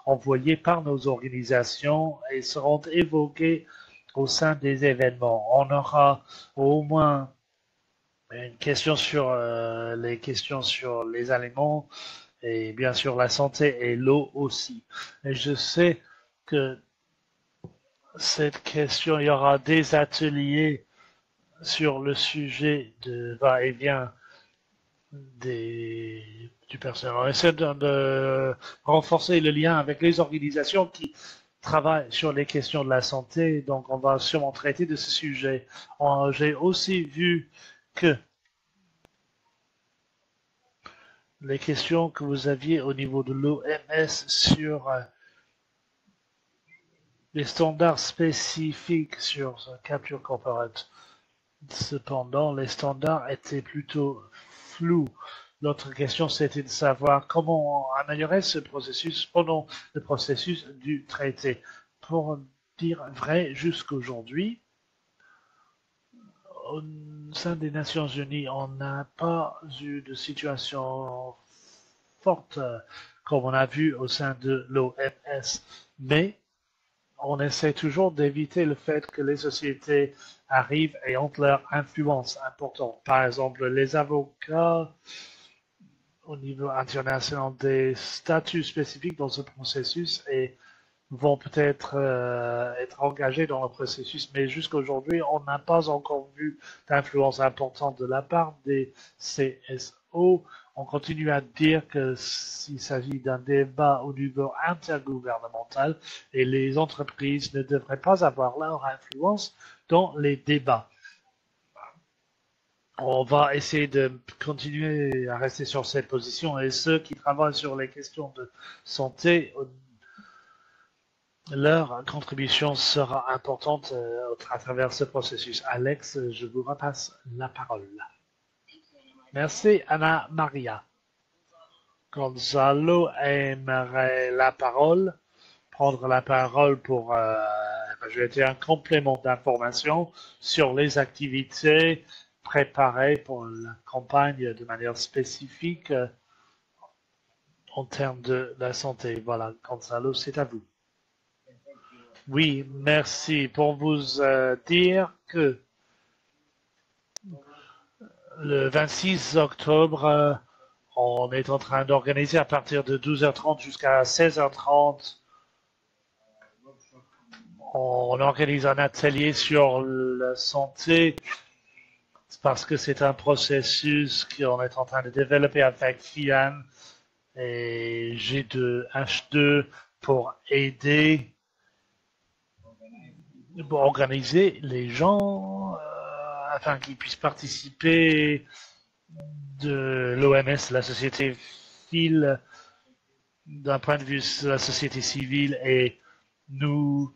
S1: envoyée par nos organisations et seront évoquées au sein des événements. On aura au moins une question sur les questions sur les aliments et bien sûr la santé et l'eau aussi. Et je sais que cette question, il y aura des ateliers sur le sujet de va-et-vient du personnel. On essaie de renforcer le lien avec les organisations qui travaillent sur les questions de la santé, donc on va sûrement traiter de ce sujet. J'ai aussi vu que les questions que vous aviez au niveau de l'OMS sur les standards spécifiques sur Capture Corporate. Cependant, les standards étaient plutôt flous. L'autre question, c'était de savoir comment améliorer ce processus pendant le processus du traité. Pour dire vrai, jusqu'aujourd'hui, au sein des Nations Unies, on n'a pas eu de situation forte comme on a vu au sein de l'OMS, mais on essaie toujours d'éviter le fait que les sociétés arrivent et ont leur influence importante. Par exemple, les avocats au niveau international des statuts spécifiques dans ce processus et vont peut-être être engagés dans le processus, mais jusqu'à aujourd'hui, on n'a pas encore vu d'influence importante de la part des CSO. On continue à dire que s'il s'agit d'un débat au niveau intergouvernemental et les entreprises ne devraient pas avoir leur influence dans les débats. On va essayer de continuer à rester sur cette position et ceux qui travaillent sur les questions de santé, leur contribution sera importante à travers ce processus. Alex, je vous repasse la parole. Merci, Anna Maria. Gonzalo aimerait prendre la parole pour ajouter un complément d'information sur les activités préparées pour la campagne de manière spécifique en termes de la santé. Voilà, Gonzalo, c'est à vous. Oui, merci pour vous dire que le 26 octobre, on est en train d'organiser à partir de 12h30 jusqu'à 16h30. On organise un atelier sur la santé parce que c'est un processus qu'on est en train de développer avec FIAN et G2H2 pour aider, pour organiser les gens afin qu'ils puissent participer de l'OMS, la société civile, d'un point de vue de la société civile, et nous,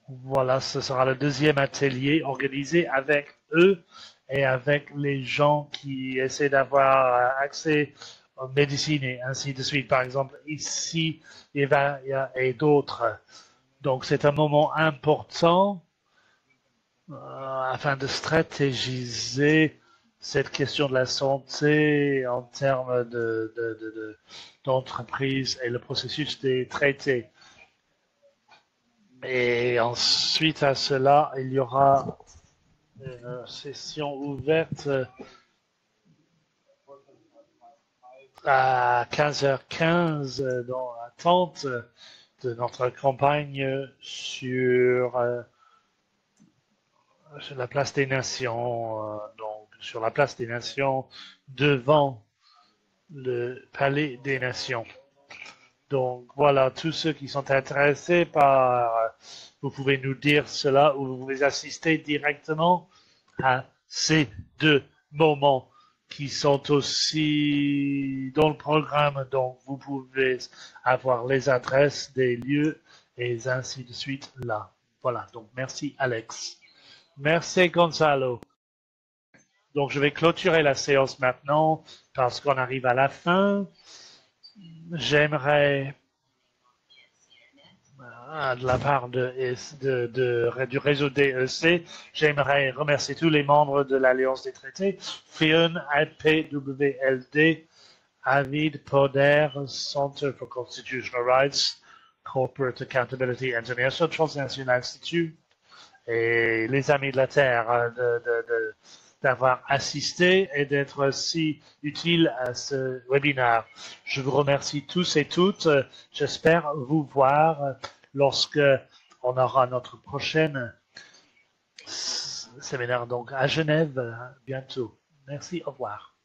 S1: voilà, ce sera le deuxième atelier organisé avec eux et avec les gens qui essaient d'avoir accès aux médecines et ainsi de suite. Par exemple, ici, et d'autres. Donc, c'est un moment important afin de stratégiser cette question de la santé en termes d'entreprise et le processus des traités. Et ensuite à cela, il y aura une session ouverte à 15h15 dans l'attente de notre campagne sur la place des Nations, donc sur la place des Nations devant le Palais des Nations. Donc voilà, tous ceux qui sont intéressés par, vous pouvez nous dire cela ou vous pouvez assister directement à ces deux moments qui sont aussi dans le programme. Donc vous pouvez avoir les adresses des lieux et ainsi de suite là. Voilà, donc merci Alex. Merci Gonzalo. Donc, je vais clôturer la séance maintenant parce qu'on arrive à la fin. J'aimerais, de la part du réseau DEC, j'aimerais remercier tous les membres de l'Alliance des traités, FION, APWLD, Avid, Poder, Center for Constitutional Rights, Corporate Accountability International, Transnational Institute, et les Amis de la Terre d'avoir assisté et d'être si utile à ce webinaire. Je vous remercie tous et toutes. J'espère vous voir lorsque on aura notre prochaine séminaire donc à Genève bientôt. Merci, au revoir.